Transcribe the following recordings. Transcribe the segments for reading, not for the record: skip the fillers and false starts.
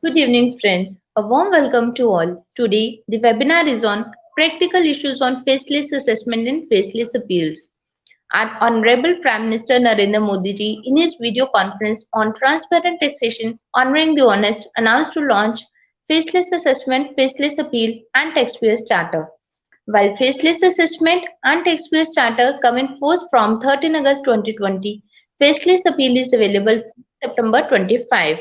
Good evening, friends. A warm welcome to all. Today, the webinar is on practical issues on faceless assessment and faceless appeals. Our Honorable Prime Minister Narendra Modi ji, in his video conference on transparent taxation, honoring the honest, announced to launch faceless assessment, faceless appeal, and taxpayers charter. While faceless assessment and taxpayers charter come in force from 13 August 2020, faceless appeal is available from September 25.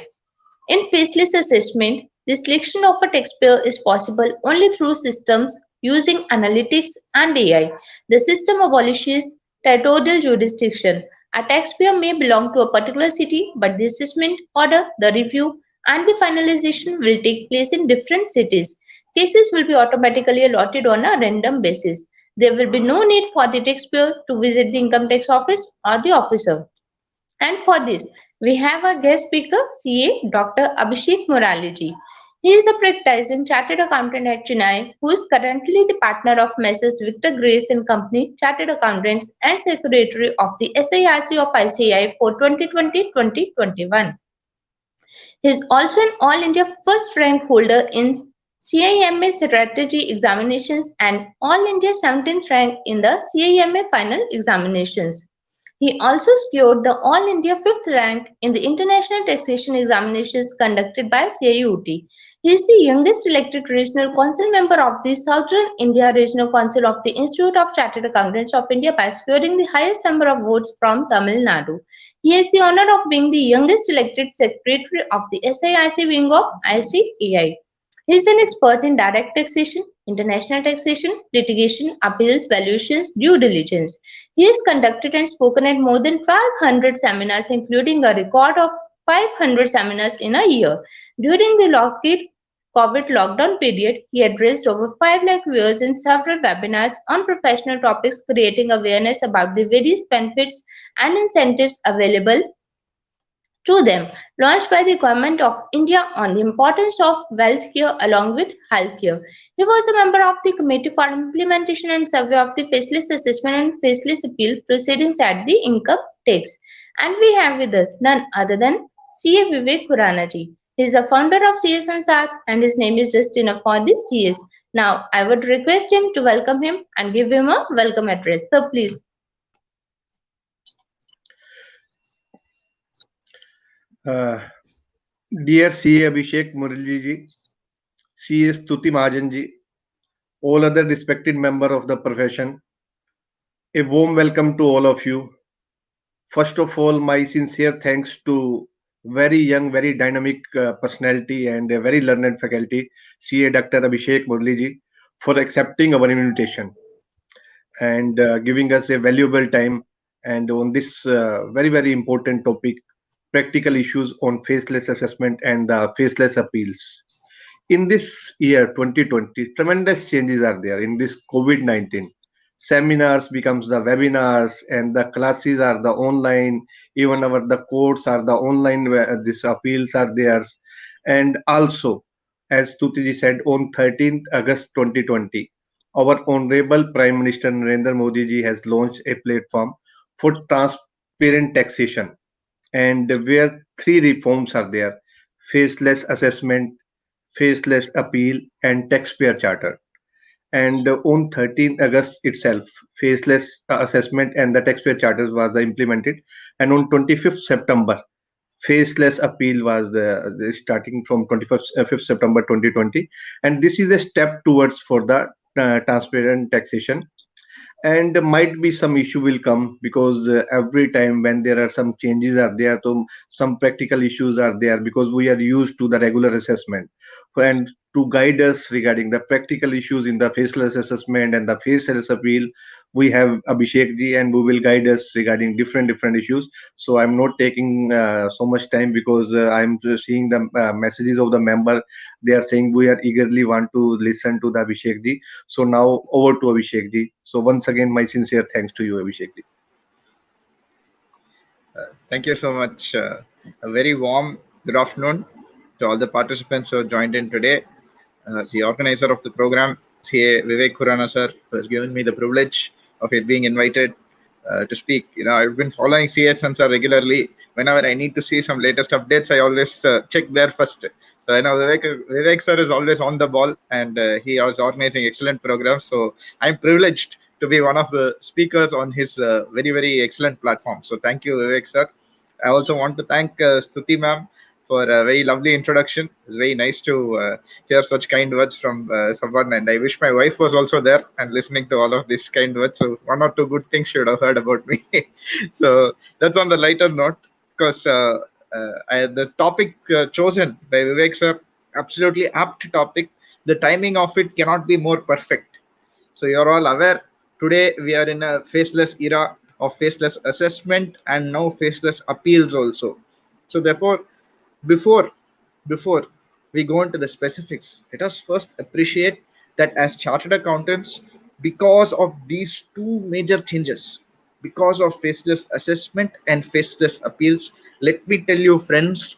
In faceless assessment, the selection of a taxpayer is possible only through systems using analytics and AI. The system abolishes territorial jurisdiction. A taxpayer may belong to a particular city, but the assessment order, the review, and the finalization will take place in different cities. Cases will be automatically allotted on a random basis. There will be no need for the taxpayer to visit the income tax office or the officer. And for this, we have a guest speaker, CA Dr. Abhishek Murali ji. He is a practicing chartered accountant at Chennai who is currently the partner of Messrs. Victor Grace and Company Chartered Accountants and Secretary of the SIRC of ICAI for 2020-2021. He is also an All India first rank holder in CIMA strategy examinations and All India 17th rank in the CIMA final examinations. He also secured the All India 5th rank in the International Taxation Examinations conducted by CIUT. He is the youngest elected Regional Council member of the Southern India Regional Council of the Institute of Chartered Accountants of India by securing the highest number of votes from Tamil Nadu. He has the honor of being the youngest elected Secretary of the SIIC wing of ICAI. He is an expert in direct taxation, international taxation, litigation, appeals, valuations, due diligence. He has conducted and spoken at more than 1,200 seminars, including a record of 500 seminars in a year. During the COVID lockdown period, he addressed over 5 lakh viewers in several webinars on professional topics, creating awareness about the various benefits and incentives available to them, launched by the Government of India on the importance of wealth care along with health care. He was a member of the Committee for Implementation and Survey of the Faceless Assessment and Faceless Appeal Proceedings at the Income Tax. And we have with us none other than CA Vivek Khurana ji. He is the founder of CA Sansaar and his name is just enough for the CS. Now, I would request him to welcome him and give him a welcome address. So, please. Dear CA Abhishek Murali ji, CA Stuti Mahajan ji, all other respected member of the profession, a warm welcome to all of you. First of all, my sincere thanks to very young, very dynamic personality and a very learned faculty, CA Dr. Abhishek Murali ji, for accepting our invitation and giving us a valuable time and on this very, very important topic, practical issues on faceless assessment and the faceless appeals. In this year 2020, tremendous changes are there in this COVID-19. Seminars becomes the webinars and the classes are the online, even the courts are the online where these appeals are theirs. And also, as Tutiji said, on 13th August 2020, our Honorable Prime Minister Narendra Modi ji has launched a platform for transparent taxation and where three reforms are there: faceless assessment, faceless appeal, and taxpayer charter. And on 13th August itself, faceless assessment and the taxpayer charter was implemented. And on 25th September, faceless appeal was starting from 25th September 2020. And this is a step towards for the transparent taxation, and might be some issue will come because every time when there are some changes are there, so some practical issues are there because we are used to the regular assessment. And to guide us regarding the practical issues in the faceless assessment and the faceless appeal, we have Abhishek ji and who will guide us regarding different issues. So I'm not taking so much time because I'm just seeing the messages of the member. They are saying we are eagerly want to listen to the Abhishek ji. So now over to Abhishek ji. So once again, my sincere thanks to you, Abhishek ji. Thank you so much. A very warm good afternoon to all the participants who have joined in today. The organizer of the program, CA Vivek Khurana sir, who has given me the privilege of it being invited to speak. I've been following CA Sansaar regularly whenever I need to see some latest updates, I always check there first. So I know Vivek sir is always on the ball, and he is organizing excellent programs. So I'm privileged to be one of the speakers on his very excellent platform. So thank you, Vivek sir. I also want to thank Stuti ma'am for a very lovely introduction. It's very nice to hear such kind words from someone, and I wish my wife was also there and listening to all of these kind words. So one or two good things she would have heard about me. So that's on the lighter note, because the topic chosen by Vivek sir, absolutely apt topic. The timing of it cannot be more perfect. So you're all aware, today we are in a faceless era of faceless assessment and now faceless appeals also. So therefore, before before we go into the specifics, let us first appreciate that as chartered accountants, because of these two major changes, because of faceless assessment and faceless appeals, let me tell you, friends,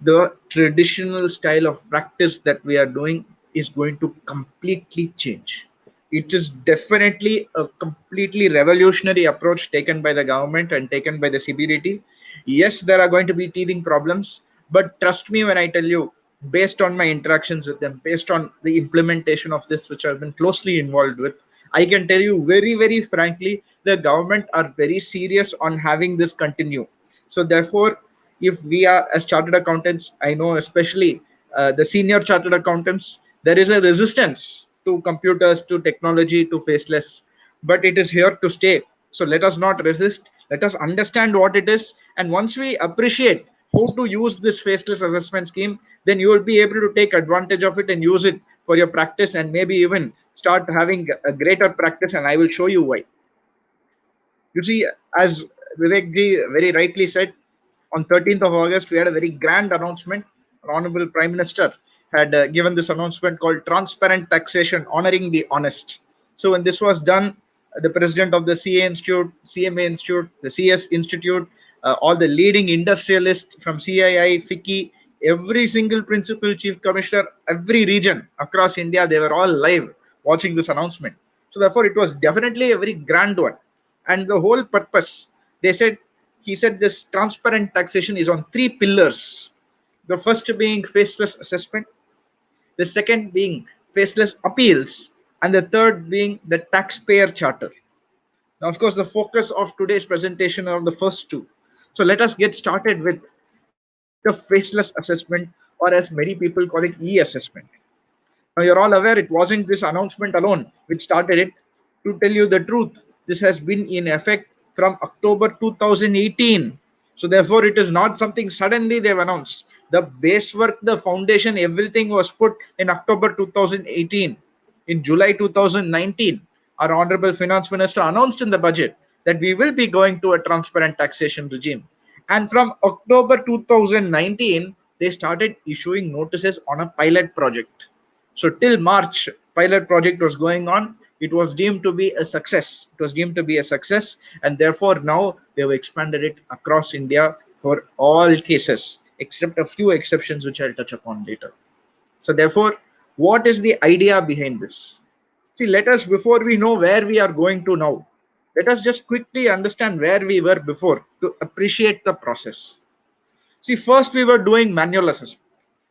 the traditional style of practice that we are doing is going to completely change. It is definitely a completely revolutionary approach taken by the government and taken by the CBDT. Yes, there are going to be teething problems, but trust me when I tell you, based on my interactions with them, based on the implementation of this, which I've been closely involved with, I can tell you very frankly, the government are very serious on having this continue. So therefore, if we are as chartered accountants, I know especially the senior chartered accountants, there is a resistance to computers, to technology, to faceless, but it is here to stay. So let us not resist. Let us understand what it is. And once we appreciate how to use this faceless assessment scheme, then you will be able to take advantage of it and use it for your practice, and maybe even start having a greater practice. And I will show you why. You see, as Vivek ji very rightly said, on 13th of August, we had a very grand announcement. Our Honorable Prime Minister had given this announcement called Transparent Taxation, Honoring the Honest. So when this was done, the President of the CA Institute, CMA Institute, the CS Institute, all the leading industrialists from CII, FICCI, every single Principal Chief Commissioner, every region across India, they were all live watching this announcement. So therefore, it was definitely a very grand one. And the whole purpose, they said, he said this transparent taxation is on three pillars. The first being faceless assessment, the second being faceless appeals, and the third being the taxpayer charter. Now, of course, the focus of today's presentation are on the first two. So let us get started with the faceless assessment, or as many people call it, e-assessment. Now, you're all aware it wasn't this announcement alone which started it. To tell you the truth, this has been in effect from October 2018. So, therefore, it is not something suddenly they've announced. The base work, the foundation, everything was put in October 2018. In July 2019, our Honorable Finance Minister announced in the budget that we will be going to a transparent taxation regime. And from October 2019, they started issuing notices on a pilot project. So till March, pilot project was going on. It was deemed to be a success. It was deemed to be a success, and therefore now they have expanded it across India for all cases, except a few exceptions which I'll touch upon later. So therefore, what is the idea behind this? See, let us, before we know where we are going to now, let us just quickly understand where we were before to appreciate the process. See, first we were doing manual assessment,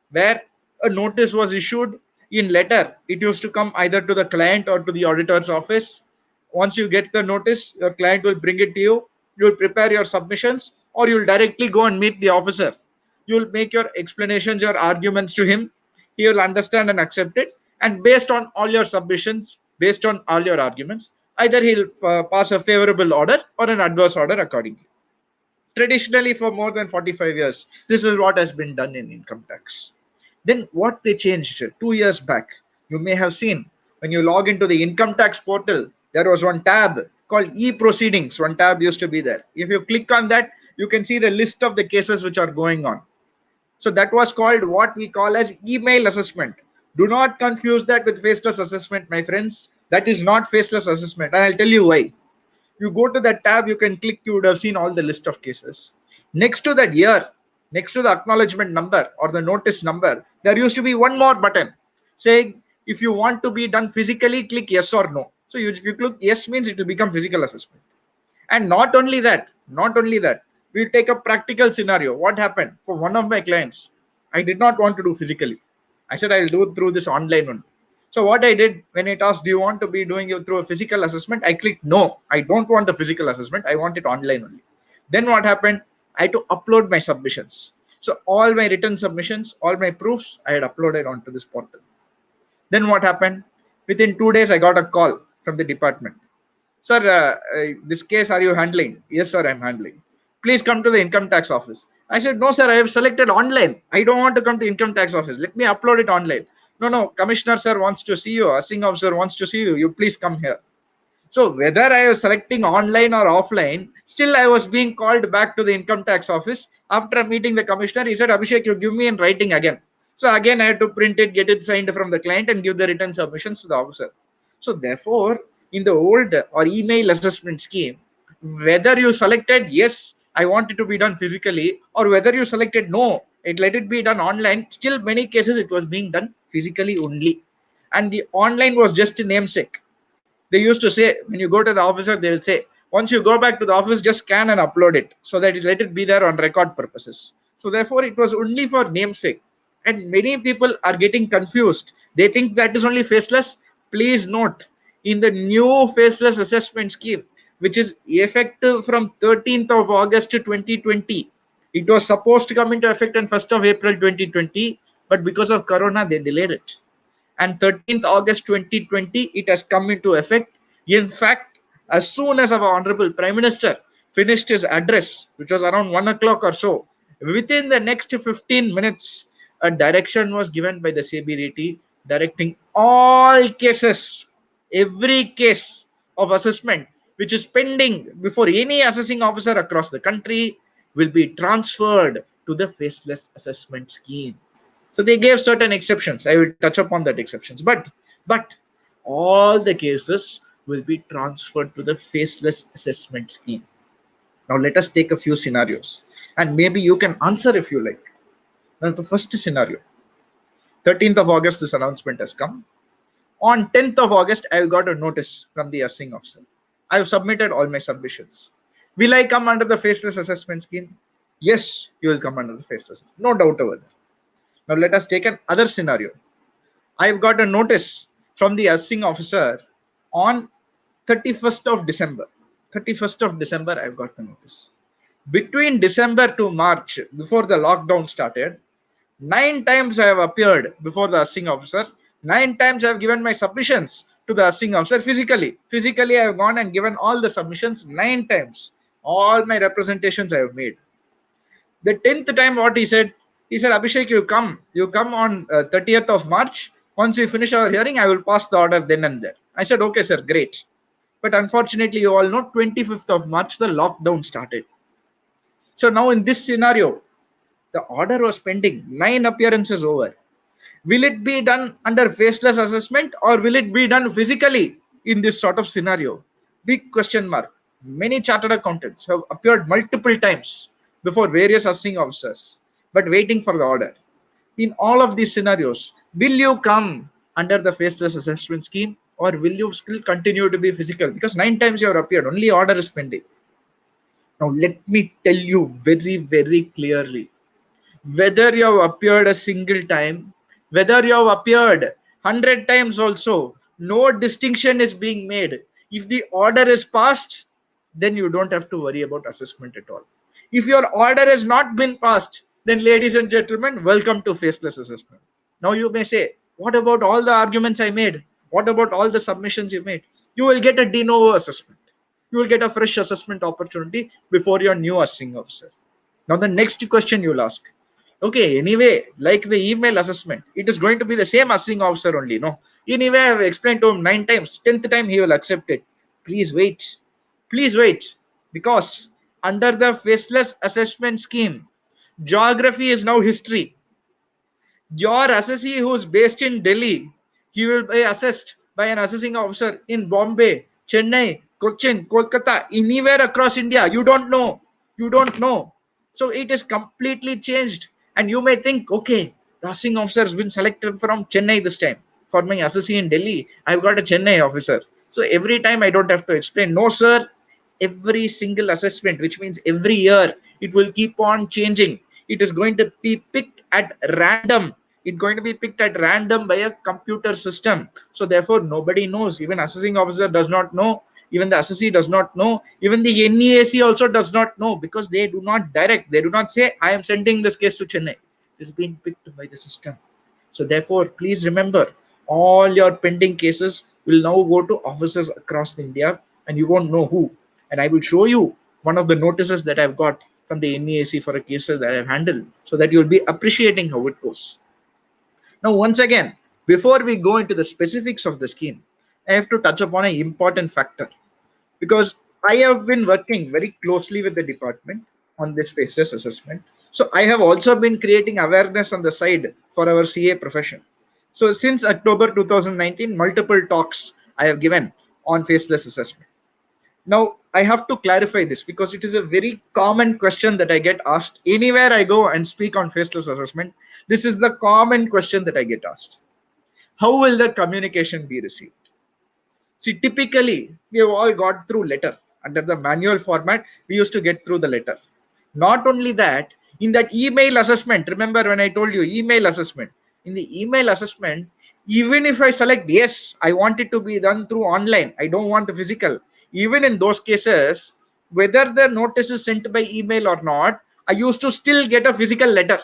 where a notice was issued in letter. It used to come either to the client or to the auditor's office. Once you get the notice, your client will bring it to you. You'll prepare your submissions, or you'll directly go and meet the officer. You'll make your explanations, your arguments to him. He will understand and accept it. And based on all your submissions, based on all your arguments, either he'll pass a favorable order or an adverse order accordingly. Traditionally, for more than 45 years, this is what has been done in income tax. Then what they changed 2 years back, you may have seen when you log into the income tax portal, there was one tab called E-Proceedings. One tab used to be there. If you click on that, you can see the list of the cases which are going on. So that was called what we call as email assessment. Do not confuse that with faceless assessment, my friends. That is not faceless assessment, and I'll tell you why. You go to that tab, you can click, you would have seen all the list of cases. Next to that year, next to the acknowledgement number or the notice number, there used to be one more button saying if you want to be done physically, click yes or no. So if you click yes, means it will become physical assessment. And not only that, We'll take a practical scenario. What happened for one of my clients? I did not want to do physically. I said I'll do it through this online one. So what I did, when it asked, do you want to be doing it through a physical assessment? I clicked no. I don't want a physical assessment. I want it online only. Then what happened? I had to upload my submissions. So all my written submissions, all my proofs, I had uploaded onto this portal. Then what happened? Within 2 days, I got a call from the department. Sir, this case are you handling? Yes, sir, I'm handling. Please come to the income tax office. I said, no, sir, I have selected online. I don't want to come to income tax office. Let me upload it online. No, commissioner sir wants to see you. Assing officer wants to see you. You please come here. So whether I was selecting online or offline, still I was being called back to the income tax office. After meeting the commissioner, he said, Abhishek, you give me in writing again. So again, I had to print it, get it signed from the client and give the written submissions to the officer. So therefore, in the old or email assessment scheme, whether you selected, yes, I want it to be done physically, or whether you selected, no, let it be done online, still many cases it was being done physically only. And the online was just a namesake. They used to say, when you go to the officer, they will say, once you go back to the office, just scan and upload it so that let it be there on record purposes. So therefore, it was only for namesake. And many people are getting confused. They think that is only faceless. Please note, in the new faceless assessment scheme, which is effective from 13th of August 2020, it was supposed to come into effect on 1st of April 2020, but because of Corona, they delayed it. And 13th August 2020, it has come into effect. In fact, as soon as our Honorable Prime Minister finished his address, which was around 1 o'clock or so, within the next 15 minutes, a direction was given by the CBDT directing all cases, every case of assessment which is pending before any assessing officer across the country will be transferred to the faceless assessment scheme. So they gave certain exceptions. I will touch upon that exceptions, but all the cases will be transferred to the faceless assessment scheme. Now let us take a few scenarios, and maybe you can answer if you like. Now the first scenario, 13th of August, this announcement has come. On 10th of August, I got a notice from the assessing officer. I have submitted all my submissions. Will I come under the faceless assessment scheme? Yes, you will come under the faceless. No doubt over there. Now let us take another scenario. I've got a notice from the assessing officer on 31st of December. 31st of December, I've got the notice. Between December to March, before the lockdown started, 9 times I have appeared before the assessing officer. 9 times I have given my submissions to the assessing officer physically. Physically, I have gone and given all the submissions 9 times. All my representations I have made. The 10th time, what he said, Abhishek, you come on 30th of March. Once we finish our hearing, I will pass the order then and there. I said, okay, sir, great. But unfortunately, you all know 25th of March, the lockdown started. So now in this scenario, the order was pending, 9 appearances over. Will it be done under faceless assessment or will it be done physically in this sort of scenario? Big question mark. Many chartered accountants have appeared multiple times before various assessing officers, but waiting for the order. In all of these scenarios, will you come under the faceless assessment scheme or will you still continue to be physical? Because 9 times you have appeared, only order is pending. Now, let me tell you very, very clearly, whether you have appeared a single time, whether you have appeared 100 times also, no distinction is being made. If the order is passed, then you don't have to worry about assessment at all. If your order has not been passed, then ladies and gentlemen, welcome to faceless assessment. Now you may say, what about all the arguments I made? What about all the submissions you made? You will get a de novo assessment. You will get a fresh assessment opportunity before your new assessing officer. Now the next question you'll ask, okay, anyway, like the email assessment, it is going to be the same assessing officer only, no? Anyway, I have explained to him 9 times, 10th time he will accept it. Please wait, because under the faceless assessment scheme, geography is now history. Your assessee who is based in Delhi, he will be assessed by an assessing officer in Bombay, Chennai, Cochin, Kolkata, anywhere across India. You don't know. So it is completely changed. And you may think, okay, the assessing officer has been selected from Chennai this time. For my assessee in Delhi, I've got a Chennai officer. So every time I don't have to explain. No, sir. Every single assessment, which means every year, It will keep on changing. It is going to be picked at random. It's going to be picked at random by a computer system. So therefore, nobody knows. Even assessing officer does not know. Even the assessee does not know. Even the NEAC also does not know, because they do not direct. They do not say, I am sending this case to Chennai. It is being picked by the system. So therefore, please remember, all your pending cases will now go to officers across India, and you won't know who. And I will show you one of the notices that I've got from the NEAC for a case that I've handled, so that you'll be appreciating how it goes. Now, once again, before we go into the specifics of the scheme, I have to touch upon an important factor, because I have been working very closely with the department on this faceless assessment. So I have also been creating awareness on the side for our CA profession. So since October 2019, multiple talks I have given on faceless assessment. Now, I have to clarify this, because it is a very common question that I get asked anywhere I go and speak on faceless assessment. This is the common question that I get asked. How will the communication be received? See, typically, we have all got through letter. Under the manual format, we used to get through the letter. Not only that, in that email assessment, remember when I told you email assessment, in the email assessment, even if I select yes, I want it to be done through online, I don't want the physical, even in those cases, whether the notice is sent by email or not, I used to still get a physical letter.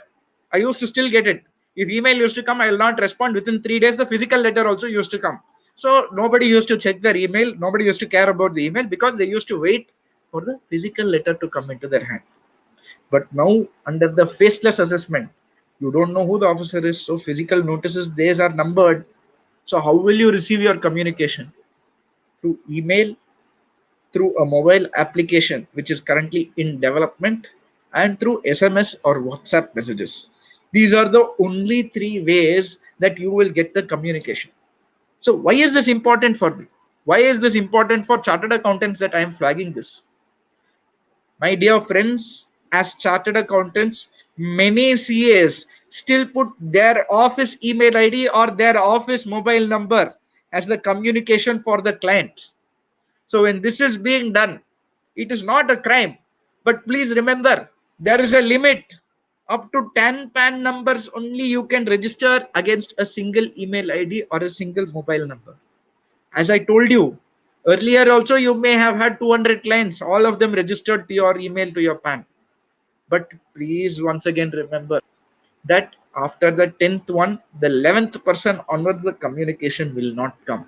I used to still get it. If email used to come, I will not respond within 3 days. The physical letter also used to come. So nobody used to check their email. Nobody used to care about the email, because they used to wait for the physical letter to come into their hand. But now, under the faceless assessment, you don't know who the officer is. So physical notices, days are numbered. So how will you receive your communication? Through email, through a mobile application, which is currently in development, and through SMS or WhatsApp messages. These are the only three ways that you will get the communication. So why is this important for me? Why is this important for chartered accountants that I am flagging this? My dear friends, as chartered accountants, many CAs still put their office email ID or their office mobile number as the communication for the client. So when this is being done, it is not a crime. But please remember, there is a limit. Up to 10 PAN numbers only you can register against a single email ID or a single mobile number. As I told you earlier, also you may have had 200 clients, all of them registered to your email, to your PAN. But please once again remember that after the 10th one, the 11th person onwards, the communication will not come.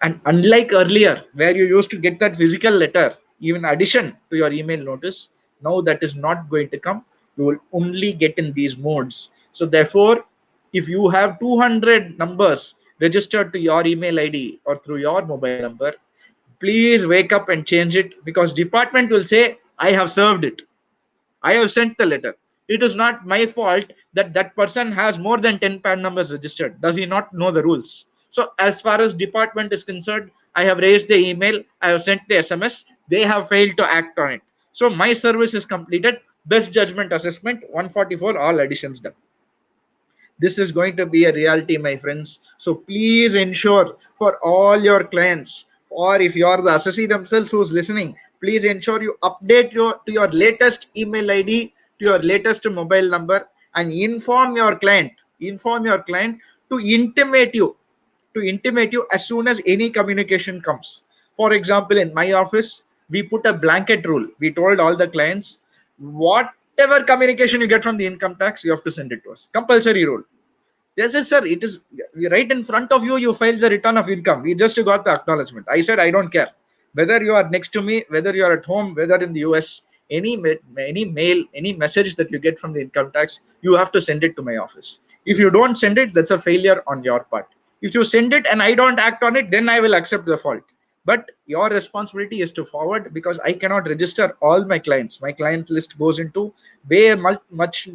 And unlike earlier, where you used to get that physical letter, even addition to your email notice, now that is not going to come. You will only get in these modes. So therefore, if you have 200 numbers registered to your email ID or through your mobile number, please wake up and change it, because department will say, I have served it. I have sent the letter. It is not my fault that that person has more than 10 PAN numbers registered. Does he not know the rules? So as far as department is concerned, I have raised the email, I have sent the SMS, they have failed to act on it. So my service is completed. Best judgment assessment, 144, all additions done. This is going to be a reality, my friends. So please ensure for all your clients, or if you are the assessee themselves who's listening, please ensure you update to your latest email ID, to your latest mobile number, and inform your client to intimate you as soon as any communication comes. For example, in my office, we put a blanket rule. We told all the clients, whatever communication you get from the income tax, you have to send it to us. Compulsory rule. Yes, yes, sir. It is right in front of you. You filed the return of income. We just got the acknowledgement. I said, I don't care. Whether you are next to me, whether you are at home, whether in the US, any mail, any message that you get from the income tax, you have to send it to my office. If you don't send it, that's a failure on your part. If you send it and I don't act on it, then I will accept the fault. But your responsibility is to forward, because I cannot register all my clients. My client list goes into way much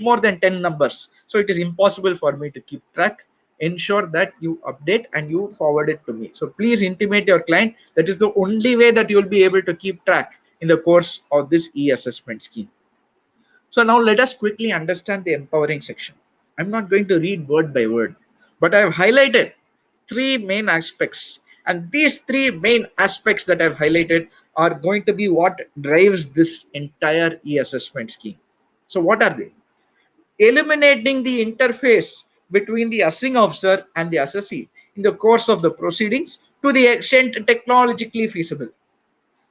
more than 10 numbers. So it is impossible for me to keep track. Ensure that you update and you forward it to me. So please intimate your client. That is the only way that you will be able to keep track in the course of this e-assessment scheme. So now let us quickly understand the empowering section. I'm not going to read word by word, but I have highlighted three main aspects. And these three main aspects that I've highlighted are going to be what drives this entire e-assessment scheme. So what are they? Eliminating the interface between the assessing officer and the assessee in the course of the proceedings to the extent technologically feasible.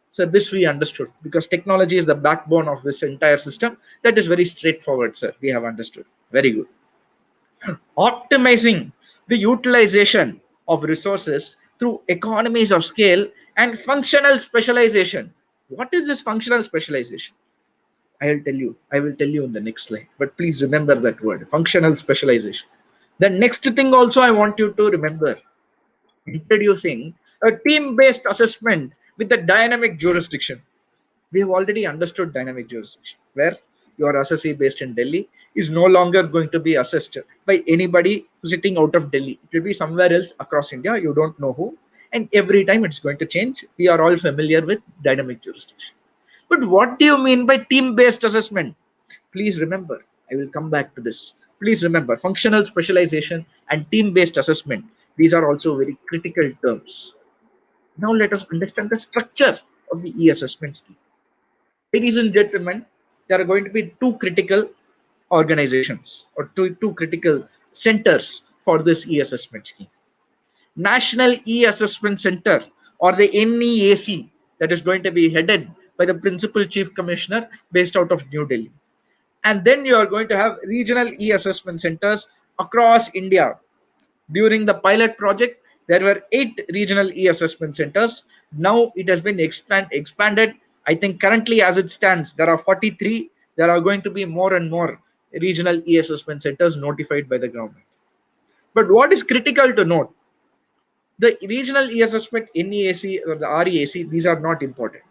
So this we understood, because technology is the backbone of this entire system. That is very straightforward, sir. We have understood. Very good. Optimizing the utilization of resources through economies of scale and functional specialization. What is this functional specialization? I will tell you in the next slide, but please remember that word, functional specialization. The next thing also I want you to remember, introducing a team-based assessment with a dynamic jurisdiction. We have already understood dynamic jurisdiction, where your assessee based in Delhi is no longer going to be assessed by anybody sitting out of Delhi. It will be somewhere else across India. You don't know who. And every time it's going to change. We are all familiar with dynamic jurisdiction. But what do you mean by team-based assessment? Please remember, I will come back to this. Please remember, functional specialization and team-based assessment. These are also very critical terms. Now let us understand the structure of the e-assessment scheme. Ladies and gentlemen, there are going to be two critical organizations or two critical centers for this e-assessment scheme. National E-Assessment Center, or the NEAC, that is going to be headed by the Principal Chief Commissioner based out of New Delhi. And then you are going to have regional e-assessment centers across India. During the pilot project, there were 8 regional e-assessment centers. Now it has been expanded. I think currently as it stands, there are 43. There are going to be more and more regional e-assessment centers notified by the government. But what is critical to note, the regional e-assessment NEAC or the REAC, these are not important.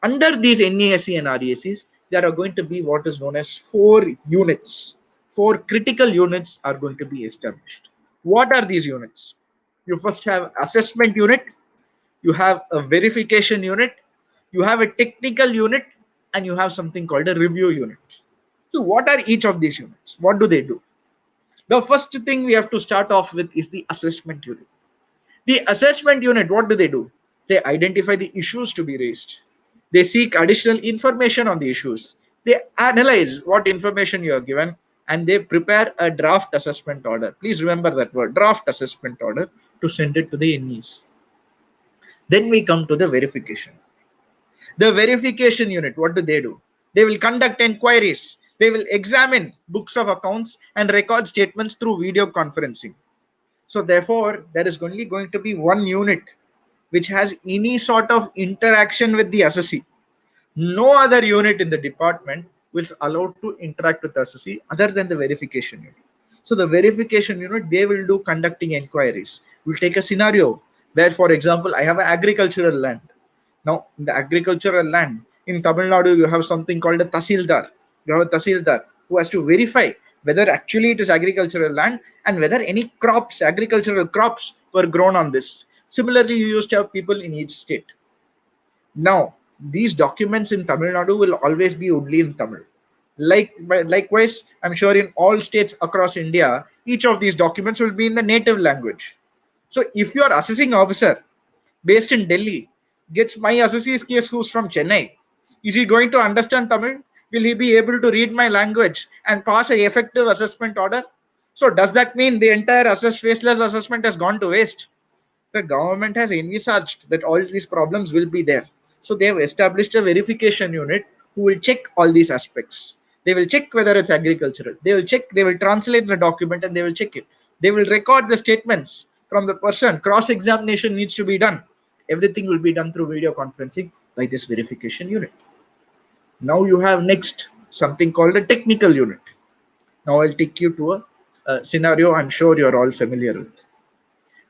Under these NEAC and REACs, there are going to be what is known as 4 units. 4 critical units are going to be established. What are these units? You first have assessment unit, you have a verification unit, you have a technical unit, and you have something called a review unit. So what are each of these units? What do they do? The first thing we have to start off with is the assessment unit. The assessment unit, what do? They identify the issues to be raised. They seek additional information on the issues. They analyze what information you are given, and they prepare a draft assessment order. Please remember that word, draft assessment order, to send it to the NEs. Then we come to the verification. The verification unit, what do? They will conduct inquiries. They will examine books of accounts and record statements through video conferencing. So therefore, there is only going to be one unit which has any sort of interaction with the assessee. No other unit in the department is allowed to interact with the assessee other than the verification unit. So the verification unit, they will do conducting inquiries. We'll take a scenario where, for example, I have an agricultural land. Now, in the agricultural land, in Tamil Nadu, you have something called a Tasildar. You have a Tasildar who has to verify whether actually it is agricultural land and whether any crops, agricultural crops, were grown on this. Similarly, you used to have people in each state. Now, these documents in Tamil Nadu will always be only in Tamil. Likewise, I'm sure in all states across India, each of these documents will be in the native language. So if your assessing officer based in Delhi gets my assessee's case who's from Chennai, is he going to understand Tamil? Will he be able to read my language and pass an effective assessment order? So does that mean the entire faceless assessment has gone to waste? The government has envisaged that all these problems will be there. So they have established a verification unit who will check all these aspects. They will check whether it's agricultural. They will translate the document and they will check it. They will record the statements from the person. Cross-examination needs to be done. Everything will be done through video conferencing by this verification unit. Now you have next something called a technical unit. Now I'll take you to a scenario I'm sure you're all familiar with.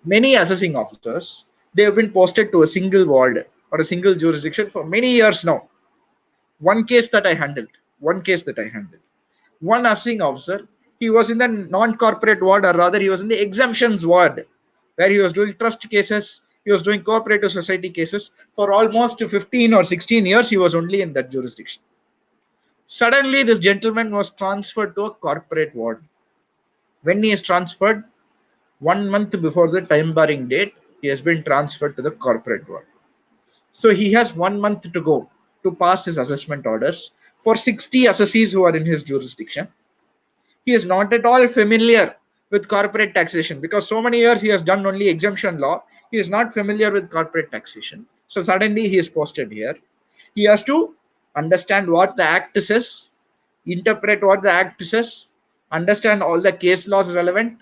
Many assessing officers, they have been posted to a single ward or a single jurisdiction for many years now. One case that I handled, one assessing officer, he was in the non-corporate ward, or rather he was in the exemptions ward, where he was doing trust cases, he was doing cooperative society cases. For almost 15 or 16 years, he was only in that jurisdiction. Suddenly, this gentleman was transferred to a corporate ward. When he is transferred, 1 month before the time barring date, he has been transferred to the corporate ward. So he has 1 month to go to pass his assessment orders for 60 assessees who are in his jurisdiction. He is not at all familiar with corporate taxation because so many years he has done only exemption law. He is not familiar with corporate taxation. So suddenly he is posted here. He has to understand what the act says, interpret what the act says, understand all the case laws relevant,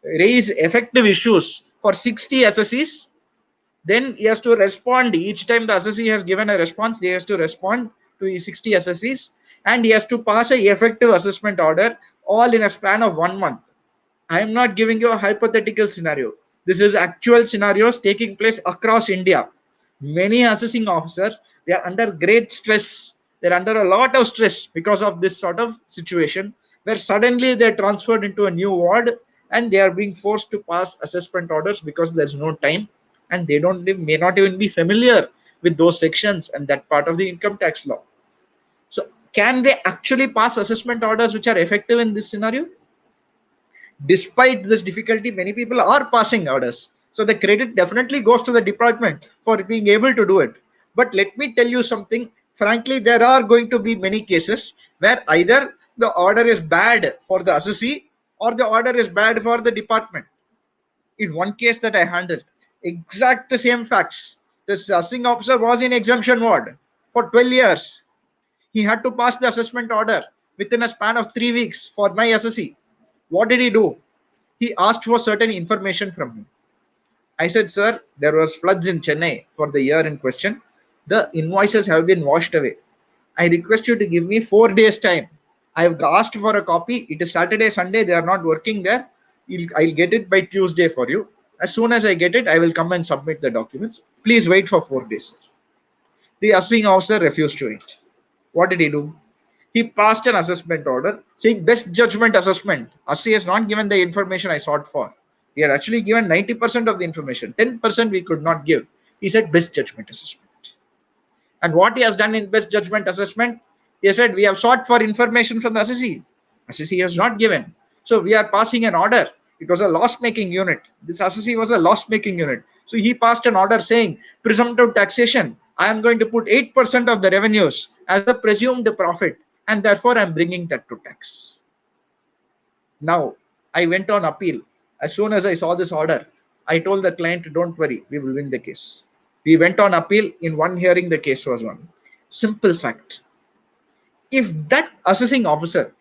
raise effective issues for 60 assessees. Then he has to respond each time the assessee has given a response. He has to respond to his 60 assessees, and he has to pass a effective assessment order all in a span of 1 month. I am not giving you a hypothetical scenario. This is actual scenarios taking place across India. Many assessing officers, they are under great stress. They're under a lot of stress because of this sort of situation where suddenly they're transferred into a new ward and they are being forced to pass assessment orders because there's no time, and they may not even be familiar with those sections and that part of the income tax law. So can they actually pass assessment orders which are effective in this scenario? Despite this difficulty, many people are passing orders. So the credit definitely goes to the department for being able to do it. But let me tell you something. Frankly, there are going to be many cases where either the order is bad for the assessee or the order is bad for the department. In one case that I handled, exact same facts. The assessing officer was in exemption ward for 12 years. He had to pass the assessment order within a span of 3 weeks for my assessee. What did he do? He asked for certain information from me. I said, sir, there was floods in Chennai for the year in question. The invoices have been washed away. I request you to give me 4 days time. I have asked for a copy. It is Saturday, Sunday. They are not working there. I'll get it by Tuesday for you. As soon as I get it, I will come and submit the documents. Please wait for 4 days, sir. The assessing officer refused to wait. What did he do? He passed an assessment order saying best judgment assessment. Assessee has not given the information I sought for. He had actually given 90% of the information. 10% we could not give. He said best judgment assessment. And what he has done in best judgment assessment, he said we have sought for information from the assessee. Assessee has not given. So we are passing an order. It was a loss-making unit. This assessee was a loss-making unit. So he passed an order saying presumptive taxation. I am going to put 8% of the revenues as a presumed profit, and therefore I'm bringing that to tax. Now, I went on appeal. As soon as I saw this order, I told the client, don't worry, we will win the case. We went on appeal. In one hearing, the case was won. Simple fact. If that assessing officer,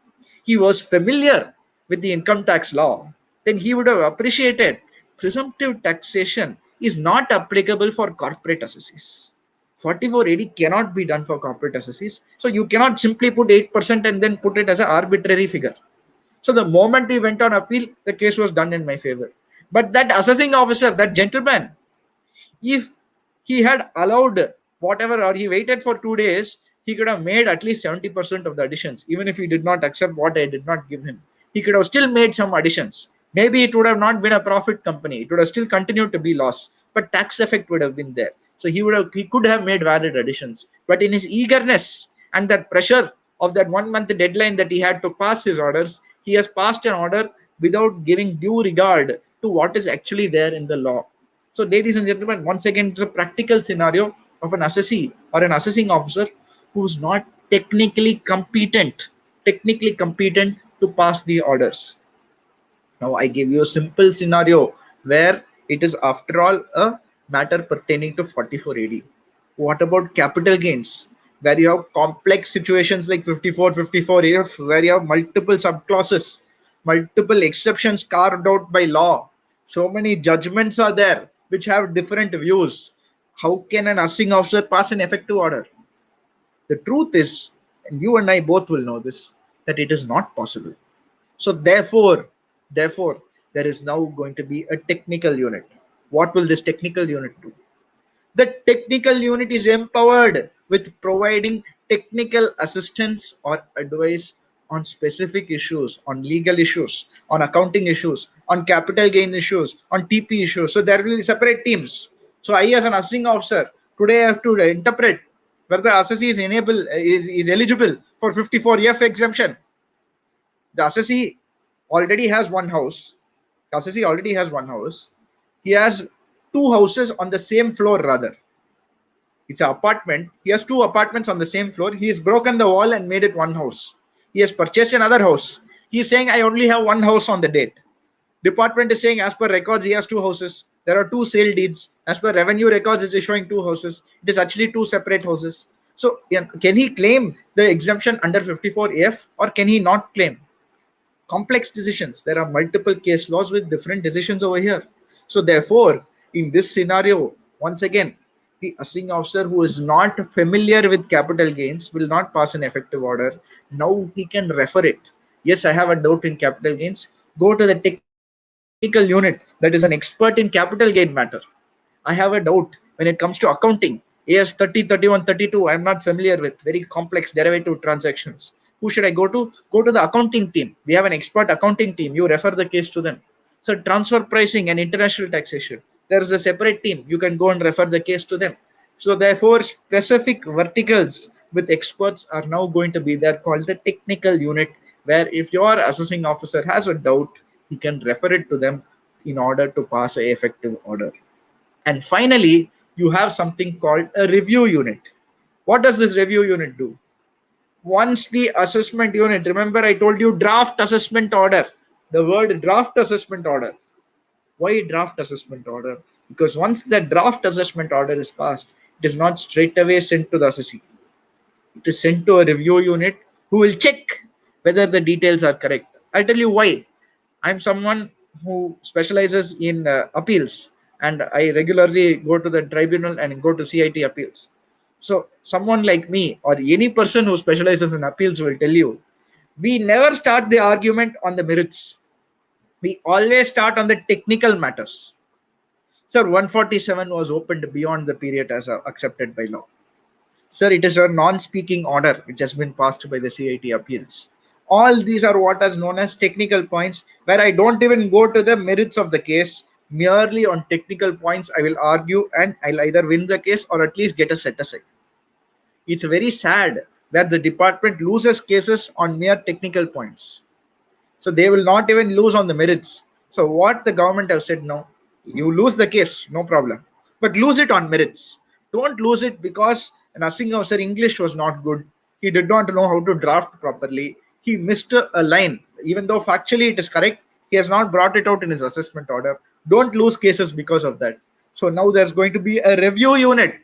he was familiar with the income tax law, then he would have appreciated presumptive taxation is not applicable for corporate assessees. 4480 cannot be done for corporate assessees. So you cannot simply put 8% and then put it as an arbitrary figure. So the moment we went on appeal, the case was done in my favor. But that assessing officer, that gentleman, if he had allowed whatever, or he waited for 2 days, he could have made at least 70% of the additions. Even if he did not accept what I did not give him, he could have still made some additions. Maybe it would have not been a profit company. It would have still continued to be loss, but tax effect would have been there. So he could have made valid additions. But in his eagerness and that pressure of that 1 month deadline that he had to pass his orders, he has passed an order without giving due regard to what is actually there in the law. So, ladies and gentlemen, once again, it's a practical scenario of an assessee or an assessing officer who's not technically competent to pass the orders. Now, I give you a simple scenario where it is, after all, a matter pertaining to 4480. What about capital gains, where you have complex situations like 5454F, where you have multiple subclauses, multiple exceptions carved out by law? So many judgments are there which have different views. How can an assessing officer pass an effective order? The truth is, and you and I both will know this, that it is not possible. So therefore, there is now going to be a technical unit. What will this technical unit do? The technical unit is empowered with providing technical assistance or advice on specific issues, on legal issues, on accounting issues, on capital gain issues, on TP issues. So there will be separate teams. So I, as an assessing officer, today I have to interpret whether the assessee is eligible for 54F exemption. The assessee already has one house. The assessee already has one house. He has two houses on the same floor, rather. It's an apartment. He has two apartments on the same floor. He has broken the wall and made it one house. He has purchased another house. He is saying, I only have one house on the date. Department is saying, as per records, he has two houses. There are two sale deeds. As per revenue records, it is showing two houses. It is actually two separate houses. So, can he claim the exemption under 54F or can he not claim? Complex decisions. There are multiple case laws with different decisions over here. So therefore, in this scenario, once again, the assessing officer who is not familiar with capital gains will not pass an effective order. Now he can refer it. Yes, I have a doubt in capital gains. Go to the technical unit that is an expert in capital gain matter. I have a doubt when it comes to accounting. AS 30, 31, 32, I'm not familiar with very complex derivative transactions. Who should I go to? Go to the accounting team. We have an expert accounting team. You refer the case to them. So transfer pricing and international taxation. There is a separate team. You can go and refer the case to them. So therefore, specific verticals with experts are now going to be there called the technical unit, where if your assessing officer has a doubt, he can refer it to them in order to pass a effective order. And finally, you have something called a review unit. What does this review unit do? Once the assessment unit, remember I told you draft assessment order, the word draft assessment order. Why draft assessment order? Because once the draft assessment order is passed, it is not straight away sent to the assessee. It is sent to a review unit who will check whether the details are correct. I'll tell you why. I'm someone who specializes in appeals, and I regularly go to the tribunal and go to CIT appeals. So someone like me or any person who specializes in appeals will tell you, we never start the argument on the merits. We always start on the technical matters. Sir, 147 was opened beyond the period as accepted by law. Sir, it is a non-speaking order which has been passed by the CIT appeals. All these are what is known as technical points, where I don't even go to the merits of the case. Merely on technical points, I will argue and I'll either win the case or at least get a set aside. It's very sad where the department loses cases on mere technical points. So they will not even lose on the merits. So what the government have said now, you lose the case, no problem, but lose it on merits. Don't lose it because an assessing officer English was not good. He did not know how to draft properly. He missed a line, even though factually it is correct. He has not brought it out in his assessment order. Don't lose cases because of that. So now there's going to be a review unit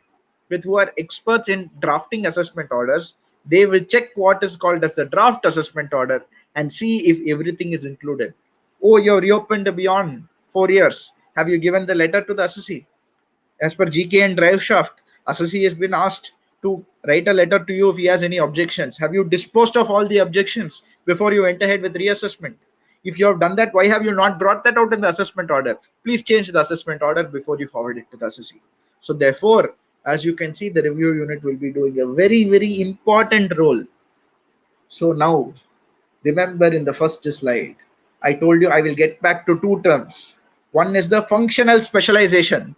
with who are experts in drafting assessment orders. They will check what is called as the draft assessment order and see if everything is included. Oh, you're reopened beyond 4 years. Have you given the letter to the assessee? As per GK and drive shaft, assessee has been asked to write a letter to you if he has any objections. Have you disposed of all the objections before you went ahead with reassessment? If you have done that, why have you not brought that out in the assessment order? Please change the assessment order before you forward it to the assessee. So therefore, as you can see, the review unit will be doing a very, very important role. So now, remember in the first slide, I told you I will get back to two terms. One is the functional specialization.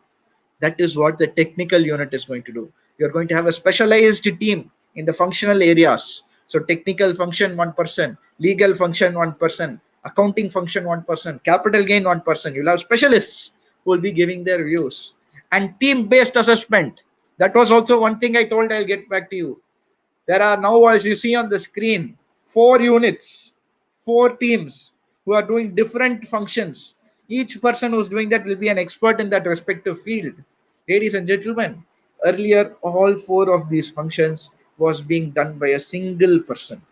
That is what the technical unit is going to do. You're going to have a specialized team in the functional areas. So technical function 1%, legal function 1%, accounting function 1%, capital gain 1%. You'll have specialists who will be giving their views. And team-based assessment. That was also one thing I told I'll get back to you. There are now, as you see on the screen, 4 units, 4 teams who are doing different functions. Each person who's doing that will be an expert in that respective field. Ladies and gentlemen, earlier all 4 of these functions was being done by a single person.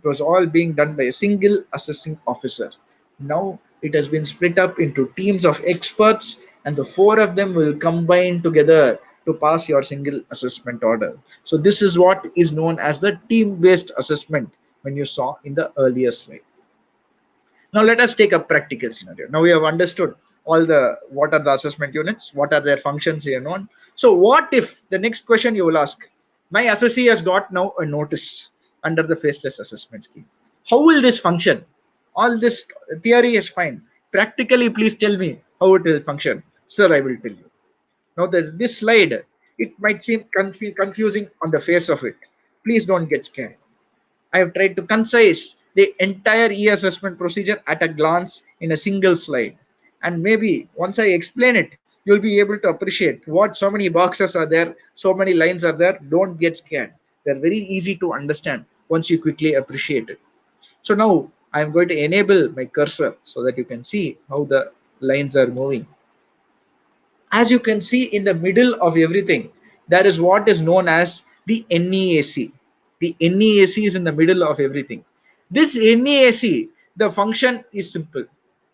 It was all being done by a single assessing officer. Now it has been split up into teams of experts, and the 4 of them will combine together to pass your single assessment order. So this is what is known as the team-based assessment when you saw in the earlier slide. Now let us take a practical scenario. Now we have understood all the what are the assessment units, what are their functions here known. So what if the next question you will ask, my assessee has got now a notice under the faceless assessment scheme. How will this function? All this theory is fine. Practically, please tell me how it will function. Sir, I will tell you. Now this slide, it might seem confusing on the face of it. Please don't get scared. I have tried to concise the entire e-assessment procedure at a glance in a single slide. And maybe once I explain it, you'll be able to appreciate what so many boxes are there, so many lines are there. Don't get scared. They're very easy to understand once you quickly appreciate it. So now I'm going to enable my cursor so that you can see how the lines are moving. As you can see in the middle of everything, there is what is known as the NEAC. The NEAC is in the middle of everything. This NEAC, the function is simple.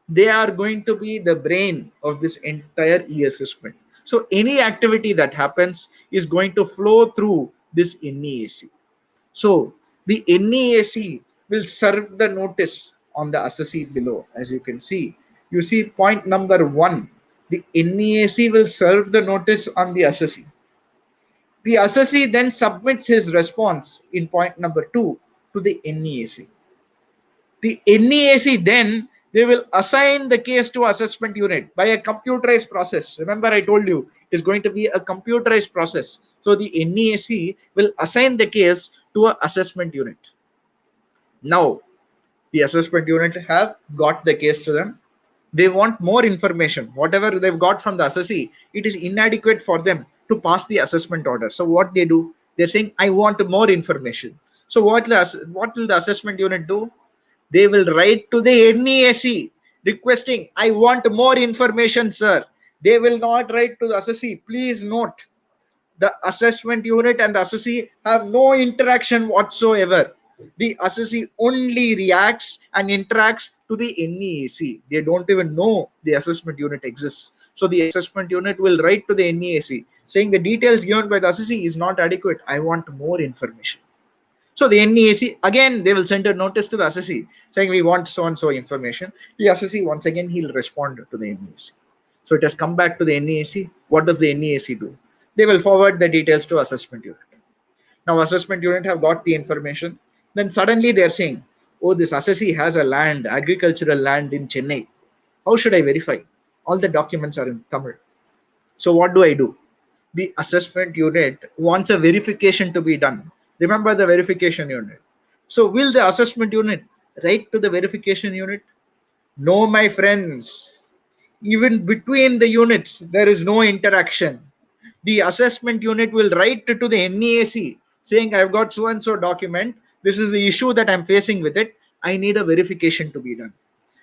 They are going to be the brain of this entire e-assessment. So any activity that happens is going to flow through this NEAC. So the NEAC will serve the notice on the assessee below. As you can see, you see point number 1. The NEAC will serve the notice on the assessee. The assessee then submits his response in point number 2 to the NEAC. The NEAC then they will assign the case to assessment unit by a computerized process. Remember, I told you it is going to be a computerized process. So the NEAC will assign the case to an assessment unit. Now, the assessment unit have got the case to them. They want more information. Whatever they've got from the assessee, it is inadequate for them to pass the assessment order. So what they do, they're saying, I want more information. So what will the assessment unit do? They will write to the NEAC requesting, I want more information, sir. They will not write to the assessee. Please note, the assessment unit and the assessee have no interaction whatsoever. The assessee only reacts and interacts to the NEAC. They don't even know the assessment unit exists. So the assessment unit will write to the NEAC saying the details given by the assessee is not adequate. I want more information. So the NEAC, again, they will send a notice to the assessee saying we want so and so information. The assessee, once again, he'll respond to the NEAC. So it has come back to the NEAC. What does the NEAC do? They will forward the details to assessment unit. Now assessment unit have got the information. Then suddenly they're saying, oh, this assessee has a land, agricultural land in Chennai. How should I verify? All the documents are in Tamil. So what do I do? The assessment unit wants a verification to be done. Remember the verification unit. So will the assessment unit write to the verification unit? No, my friends. Even between the units, there is no interaction. The assessment unit will write to the NEAC saying, I've got so and so document. This is the issue that I'm facing with it. I need a verification to be done.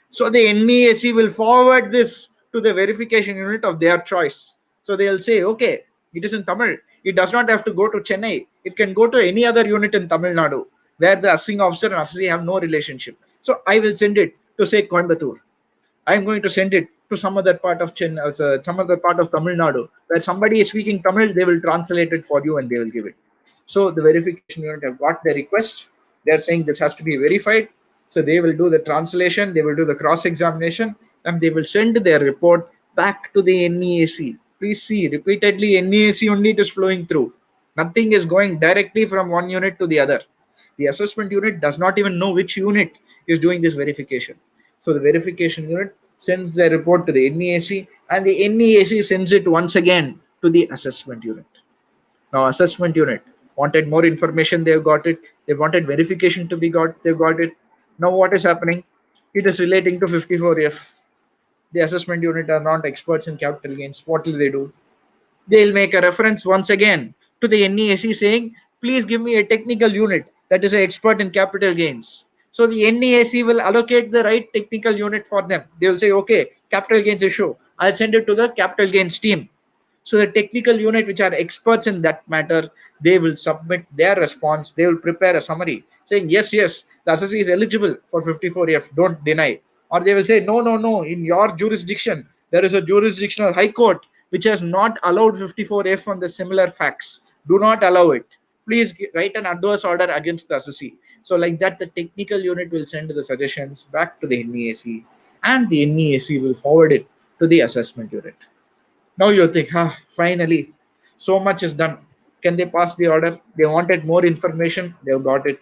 So the NEAC will forward this to the verification unit of their choice. So they'll say, okay, it is in Tamil. It does not have to go to Chennai. It can go to any other unit in Tamil Nadu where the assessing officer and assessee have no relationship. So I will send it to say Coimbatore. I'm going to send it to some other part of some other part of Tamil Nadu where somebody is speaking Tamil. They will translate it for you and they will give it. So the verification unit have got their request. They are saying this has to be verified. So they will do the translation. They will do the cross-examination and they will send their report back to the NEAC. Please see, repeatedly NEAC only it is flowing through. Nothing is going directly from one unit to the other. The assessment unit does not even know which unit is doing this verification. So the verification unit sends their report to the NEAC and the NEAC sends it once again to the assessment unit. Now assessment unit wanted more information, they've got it. They wanted verification to be got, they've got it. Now what is happening? It is relating to 54F. The assessment unit are not experts in capital gains. What will they do? They'll make a reference once again to the NEAC saying, please give me a technical unit that is an expert in capital gains. So the NEAC will allocate the right technical unit for them. They will say, okay, capital gains issue. I'll send it to the capital gains team. So the technical unit, which are experts in that matter, they will submit their response. They will prepare a summary saying, yes, the assessee is eligible for 54F. Don't deny. Or they will say, no. In your jurisdiction, there is a jurisdictional high court which has not allowed 54F on the similar facts. Do not allow it. Please write an adverse order against the assessee. So like that, the technical unit will send the suggestions back to the NEAC and the NEAC will forward it to the assessment unit. Now you think, finally, so much is done. Can they pass the order? They wanted more information, they've got it.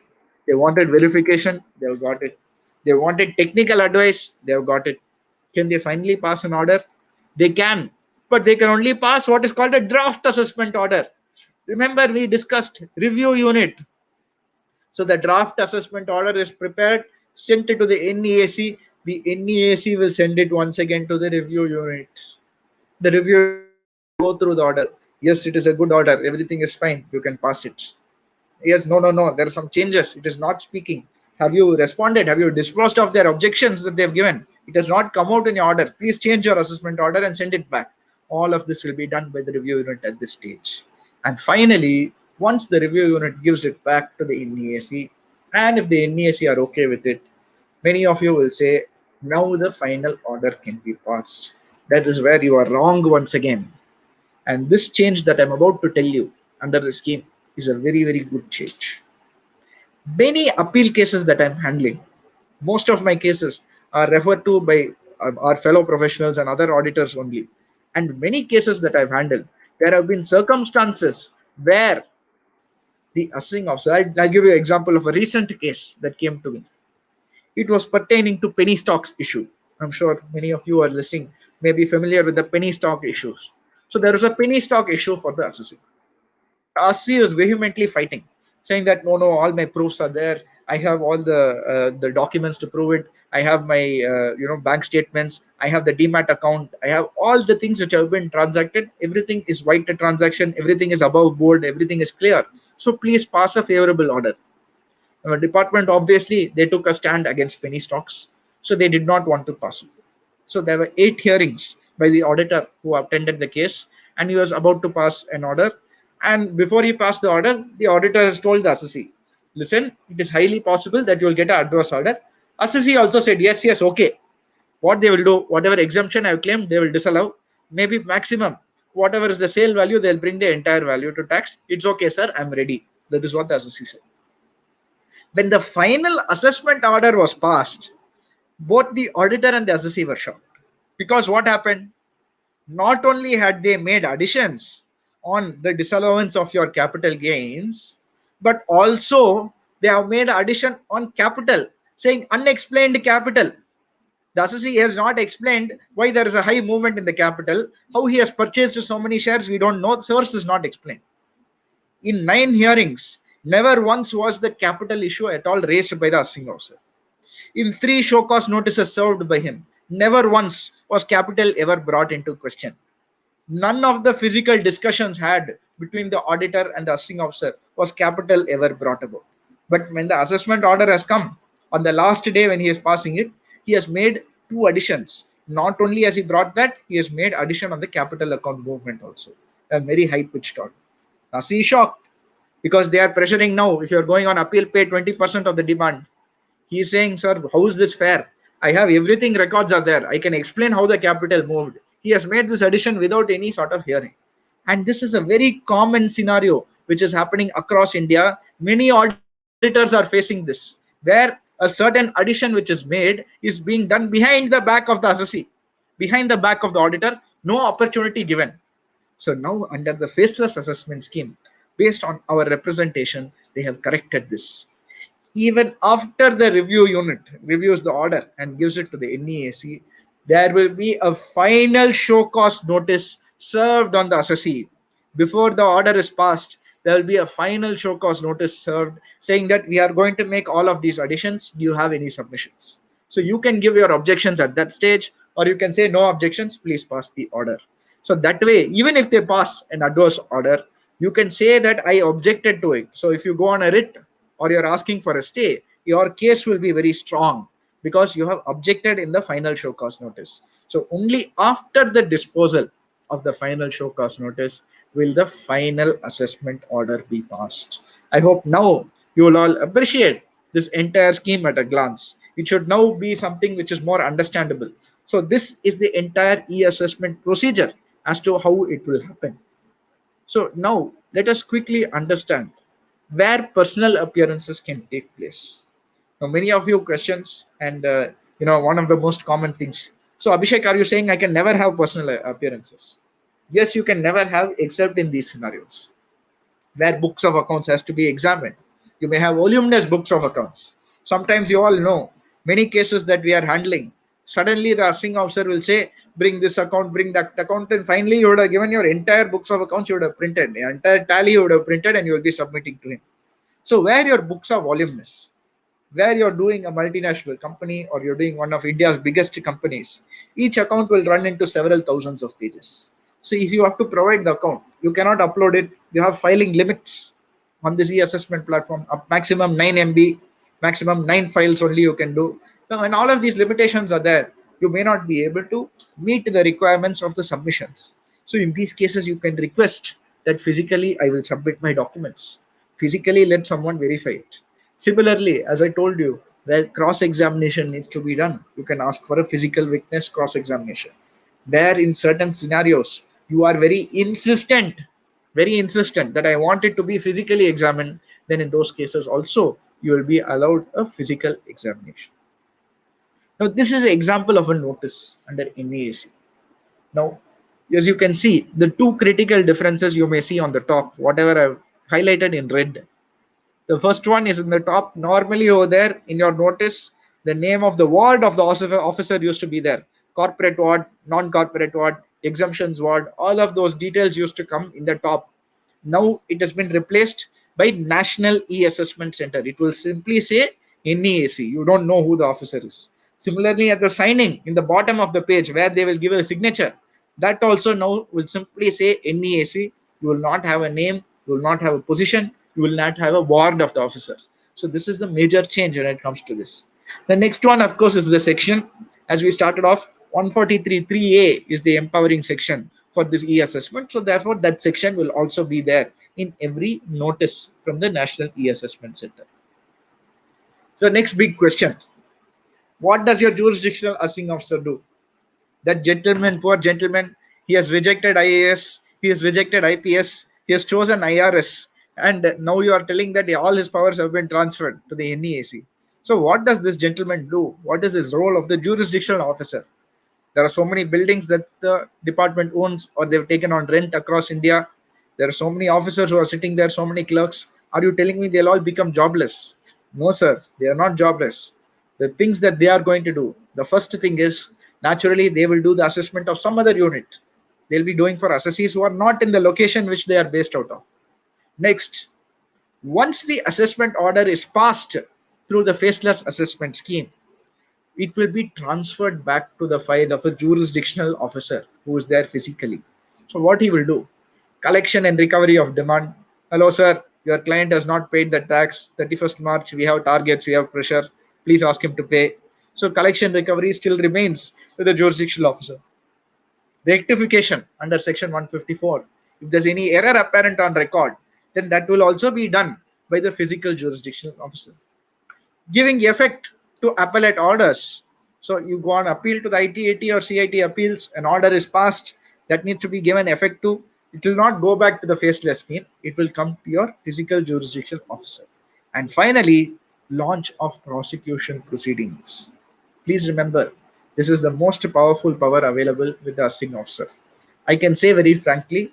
They wanted verification, they've got it. They wanted technical advice, they've got it. Can they finally pass an order? They can, but they can only pass what is called a draft assessment order. Remember, we discussed review unit. So the draft assessment order is prepared, sent it to the NEAC. The NEAC will send it once again to the review unit. The review unit will go through the order. Yes, it is a good order. Everything is fine. You can pass it. Yes, no, no, no. There are some changes. It is not speaking. Have you responded? Have you disposed of their objections that they have given? It has not come out in your order. Please change your assessment order and send it back. All of this will be done by the review unit at this stage. And finally, once the review unit gives it back to the NEAC, and if the NEAC are okay with it, many of you will say, now the final order can be passed. That is where you are wrong once again. And this change that I'm about to tell you under the scheme is a very, very good change. Many appeal cases that I'm handling, most of my cases are referred to by our fellow professionals and other auditors only. And many cases that I've handled, there have been circumstances where the assessing officer, I'll give you an example of a recent case that came to me. It was pertaining to penny stocks issue. I'm sure many of you are listening may be familiar with the penny stock issues. So there was a penny stock issue for the assessing. RC is vehemently fighting, saying that no, no, all my proofs are there. I have all the documents to prove it. I have my bank statements. I have the demat account. I have all the things which have been transacted. Everything is white transaction. Everything is above board. Everything is clear. So please pass a favorable order. Department obviously they took a stand against penny stocks, so they did not want to pass it. So there were 8 hearings by the auditor who attended the case, and he was about to pass an order. And before he passed the order, the auditor has told the assessee, listen, it is highly possible that you will get an adverse order. Assessee also said, yes, yes, okay. What they will do, whatever exemption I have claimed, they will disallow. Maybe maximum, whatever is the sale value, they'll bring the entire value to tax. It's okay, sir, I'm ready. That is what the assessee said. When the final assessment order was passed, both the auditor and the assessee were shocked. Because what happened? Not only had they made additions on the disallowance of your capital gains, but also they have made addition on capital, saying unexplained capital. The assessee has not explained why there is a high movement in the capital, how he has purchased so many shares, we don't know. The source is not explained. In 9 hearings, never once was the capital issue at all raised by the assessing officer. In 3 show cause notices served by him, never once was capital ever brought into question. None of the physical discussions had between the auditor and the assessing officer was capital ever brought about. But when the assessment order has come, on the last day when he is passing it, he has made 2 additions. Not only has he brought that, he has made addition on the capital account movement also. A very high pitched order. Now see, shocked because they are pressuring now. If you are going on appeal, pay 20% of the demand. He is saying, sir, how is this fair? I have everything, records are there. I can explain how the capital moved. He has made this addition without any sort of hearing. And this is a very common scenario which is happening across India. Many auditors are facing this, where a certain addition which is made is being done behind the back of the assessee, behind the back of the auditor, no opportunity given. So now under the faceless assessment scheme, based on our representation, they have corrected this. Even after the review unit reviews the order and gives it to the NEAC, there will be a final show cause notice served on the assessee. Before the order is passed, there will be a final show cause notice served saying that we are going to make all of these additions. Do you have any submissions? So you can give your objections at that stage, or you can say no objections, please pass the order. So that way, even if they pass an adverse order, you can say that I objected to it. So if you go on a writ or you're asking for a stay, your case will be very strong because you have objected in the final show cause notice. So only after the disposal of the final show cause notice will the final assessment order be passed. I hope now you will all appreciate this entire scheme at a glance. It should now be something which is more understandable. So this is the entire e-assessment procedure as to how it will happen. So now let us quickly understand where personal appearances can take place. Now, many of you questions, and one of the most common things. So, Abhishek, are you saying I can never have personal appearances? Yes, you can never have, except in these scenarios where books of accounts has to be examined. You may have voluminous books of accounts. Sometimes you all know many cases that we are handling. Suddenly the assessing officer will say, bring this account, bring that account, and finally you would have given your entire books of accounts, you would have printed, the entire tally you would have printed, and you will be submitting to him. So where your books are voluminous, where you're doing a multinational company or you're doing one of India's biggest companies, each account will run into several thousands of pages. So if you have to provide the account, you cannot upload it. You have filing limits on this e-assessment platform, up maximum 9 MB, maximum 9 files only you can do. Now, and all of these limitations are there. You may not be able to meet the requirements of the submissions. So in these cases, you can request that physically I will submit my documents. Physically let someone verify it. Similarly, as I told you, where cross-examination needs to be done, you can ask for a physical witness cross-examination. There, in certain scenarios, you are very insistent that I want it to be physically examined, then in those cases also, you will be allowed a physical examination. Now, this is an example of a notice under NEAC. Now, as you can see, the two critical differences you may see on the top, whatever I've highlighted in red. The first one is in the top. Normally over there in your notice, the name of the ward of the officer used to be there. Corporate ward, non-corporate ward, exemptions ward, all of those details used to come in the top. Now it has been replaced by National E-Assessment Center. It will simply say NEAC. You don't know who the officer is. Similarly, at the signing in the bottom of the page where they will give a signature, that also now will simply say NEAC. You will not have a name, you will not have a position, you will not have a ward of the officer. So this is the major change when it comes to this. The next one, of course, is the section. As we started off, 143.3a is the empowering section for this e-assessment. So therefore, that section will also be there in every notice from the National E-Assessment Center. So next big question. What does your jurisdictional assessing officer do? That gentleman, poor gentleman, he has rejected IAS, he has rejected IPS, he has chosen IRS, and now you are telling that all his powers have been transferred to the NEAC. So what does this gentleman do? What is his role of the jurisdictional officer? There are so many buildings that the department owns or they've taken on rent across India. There are so many officers who are sitting there, so many clerks. Are you telling me they'll all become jobless? No, sir, they are not jobless. The things that they are going to do, the first thing is naturally they will do the assessment of some other unit. They'll be doing for assessees who are not in the location which they are based out of. Next, once the assessment order is passed through the faceless assessment scheme, it will be transferred back to the file of a jurisdictional officer who is there physically. So what he will do, collection and recovery of demand. Hello sir, your client has not paid the tax. 31st March, we have targets, we have pressure. Please ask him to pay. So collection recovery still remains with the jurisdictional officer. Rectification under section 154. If there's any error apparent on record, then that will also be done by the physical jurisdictional officer. Giving effect to appellate orders. So you go on appeal to the ITAT or CIT appeals, an order is passed that needs to be given effect to. It will not go back to the faceless scheme. It will come to your physical jurisdiction officer. And finally, launch of prosecution proceedings. Please remember, this is the most powerful power available with the assessing officer. I can say very frankly,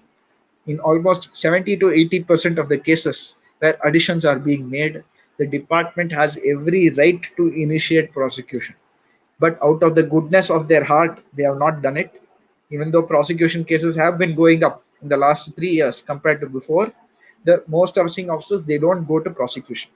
in almost 70 to 80% of the cases where additions are being made, the department has every right to initiate prosecution. But out of the goodness of their heart, they have not done it. Even though prosecution cases have been going up in the last 3 years compared to before, the most assessing officers, they don't go to prosecution.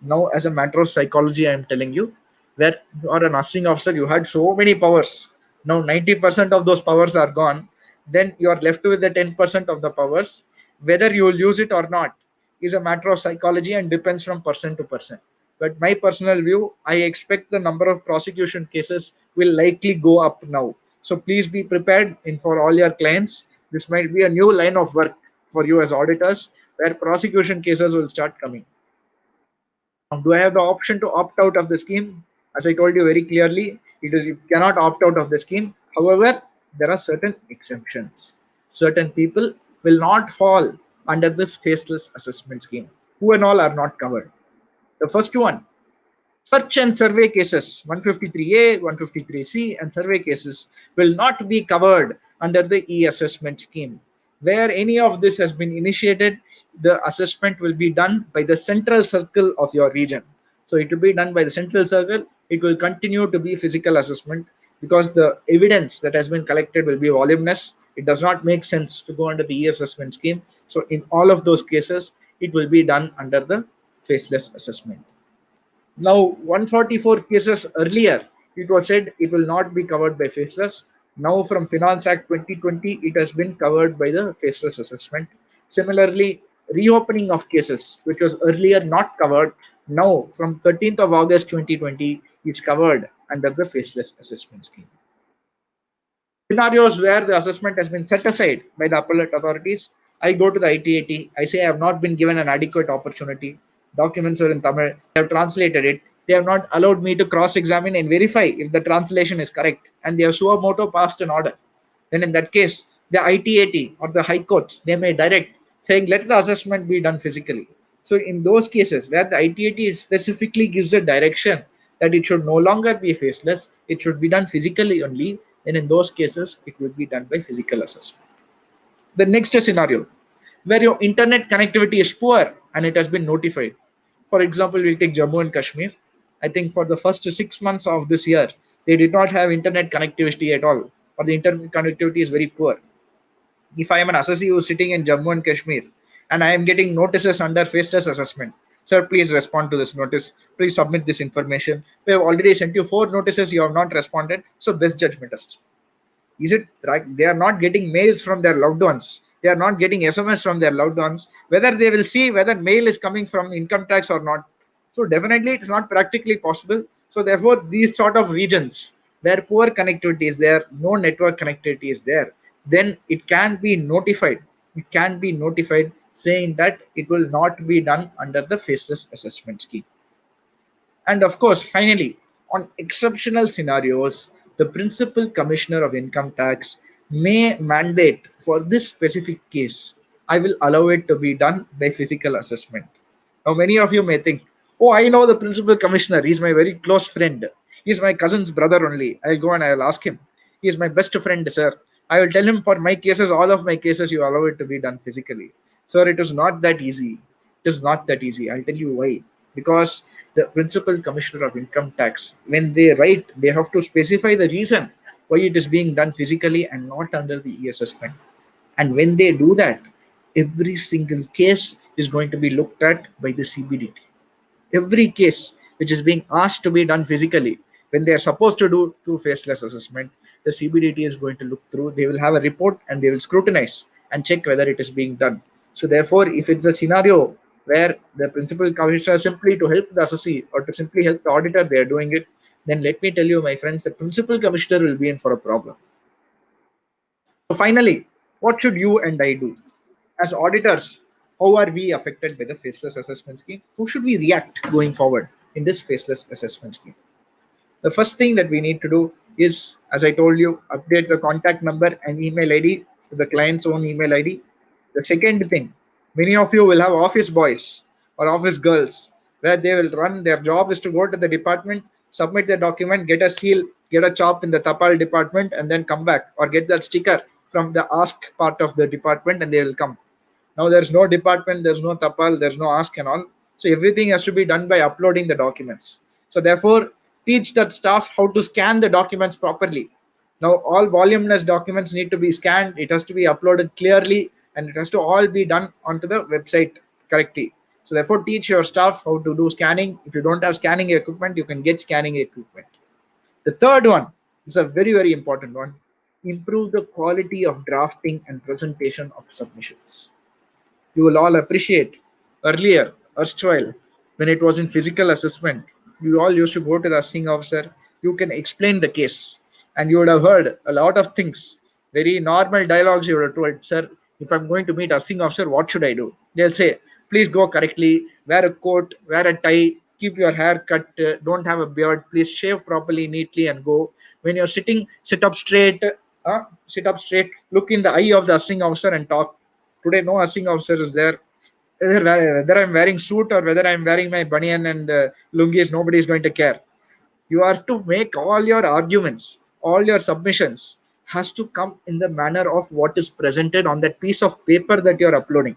Now, as a matter of psychology, I am telling you, where you are an assessing officer, you had so many powers. Now 90% of those powers are gone. Then you are left with the 10% of the powers. Whether you will use it or not is a matter of psychology and depends from person to person. But my personal view, I expect the number of prosecution cases will likely go up now. So please be prepared in for all your clients. This might be a new line of work for you as auditors, where prosecution cases will start coming. Now, do I have the option to opt out of the scheme? As I told you very clearly, you cannot opt out of the scheme. However, there are certain exemptions. Certain people will not fall under this faceless assessment scheme. Who and all are not covered? The first one, search and survey cases 153A, 153C, and survey cases will not be covered under the e-assessment scheme. Where any of this has been initiated, the assessment will be done by the central circle of your region. So it will be done by the central circle. It will continue to be physical assessment because the evidence that has been collected will be voluminous. It does not make sense to go under the e-assessment scheme. So in all of those cases, it will be done under the faceless assessment. Now, 144 cases earlier, it was said it will not be covered by faceless. Now from Finance Act 2020, it has been covered by the faceless assessment. Similarly, reopening of cases, which was earlier not covered, now from 13th of August 2020 is covered under the faceless assessment scheme. Scenarios where the assessment has been set aside by the appellate authorities, I go to the ITAT, I say I have not been given an adequate opportunity. Documents are in Tamil, they have translated it. They have not allowed me to cross-examine and verify if the translation is correct, and they have suo moto passed an order. Then in that case, the ITAT or the high courts, they may direct saying let the assessment be done physically. So in those cases where the ITAT specifically gives a direction that it should no longer be faceless, it should be done physically only, then in those cases it would be done by physical assessment. The next scenario where your internet connectivity is poor and it has been notified. For example, we'll take Jammu and Kashmir. I think for the first 6 months of this year, they did not have internet connectivity at all, or the internet connectivity is very poor. If I am an assessee who is sitting in Jammu and Kashmir and I am getting notices under faceless assessment, sir, please respond to this notice. Please submit this information. We have already sent you 4 notices, you have not responded. So, best judgment assessment. Is it right? They are not getting mails from their loved ones. They are not getting SMS from their loved ones. Whether they will see whether mail is coming from income tax or not. So definitely it is not practically possible. So therefore, these sort of regions where poor connectivity is there, no network connectivity is there, then it can be notified. It can be notified saying that it will not be done under the faceless assessment scheme. And of course, finally, on exceptional scenarios, the Principal Commissioner of Income Tax may mandate for this specific case, I will allow it to be done by physical assessment. Now, many of you may think, oh, I know the Principal Commissioner, he's my very close friend. He's my cousin's brother only. I'll go and I'll ask him. He is my best friend, sir. I will tell him for my cases, all of my cases, you allow it to be done physically. Sir, it is not that easy. It is not that easy. I'll tell you why. Because the Principal Commissioner of Income Tax, when they write, they have to specify the reason why it is being done physically and not under the e-assessment. And when they do that, every single case is going to be looked at by the CBDT. Every case which is being asked to be done physically, when they are supposed to do through faceless assessment, the CBDT is going to look through. They will have a report and they will scrutinize and check whether it is being done. So therefore, if it's a scenario where the Principal Commissioner simply to help the assessee or to simply help the auditor, they are doing it, then let me tell you, my friends, the Principal Commissioner will be in for a problem. So finally, what should you and I do? As auditors, how are we affected by the faceless assessment scheme? How should we react going forward in this faceless assessment scheme? The first thing that we need to do is, as I told you, update the contact number and email ID to the client's own email ID. The second thing, many of you will have office boys or office girls where they will run, their job is to go to the department, submit the document, get a seal, get a chop in the Tapal department, and then come back, or get that sticker from the ask part of the department and they will come. Now there's no department, there's no Tapal, there's no ask and all. So everything has to be done by uploading the documents. So therefore, teach that staff how to scan the documents properly. Now all voluminous documents need to be scanned. It has to be uploaded clearly and it has to all be done onto the website correctly. So therefore, teach your staff how to do scanning. If you don't have scanning equipment, you can get scanning equipment. The third one is a very, very important one. Improve the quality of drafting and presentation of submissions. You will all appreciate earlier, erstwhile, when it was in physical assessment, you all used to go to the assessing officer, you can explain the case, and you would have heard a lot of things, very normal dialogues you would have told, sir, if I'm going to meet assessing officer, what should I do? They'll say, please go correctly, wear a coat, wear a tie, keep your hair cut, don't have a beard, please shave properly, neatly, and go. When you're sitting, sit up straight, look in the eye of the assessing officer and talk. Today, no assessing officer is there. Whether I'm wearing suit or whether I'm wearing my banyan and lungis, nobody is going to care. You have to make all your arguments, all your submissions has to come in the manner of what is presented on that piece of paper that you're uploading.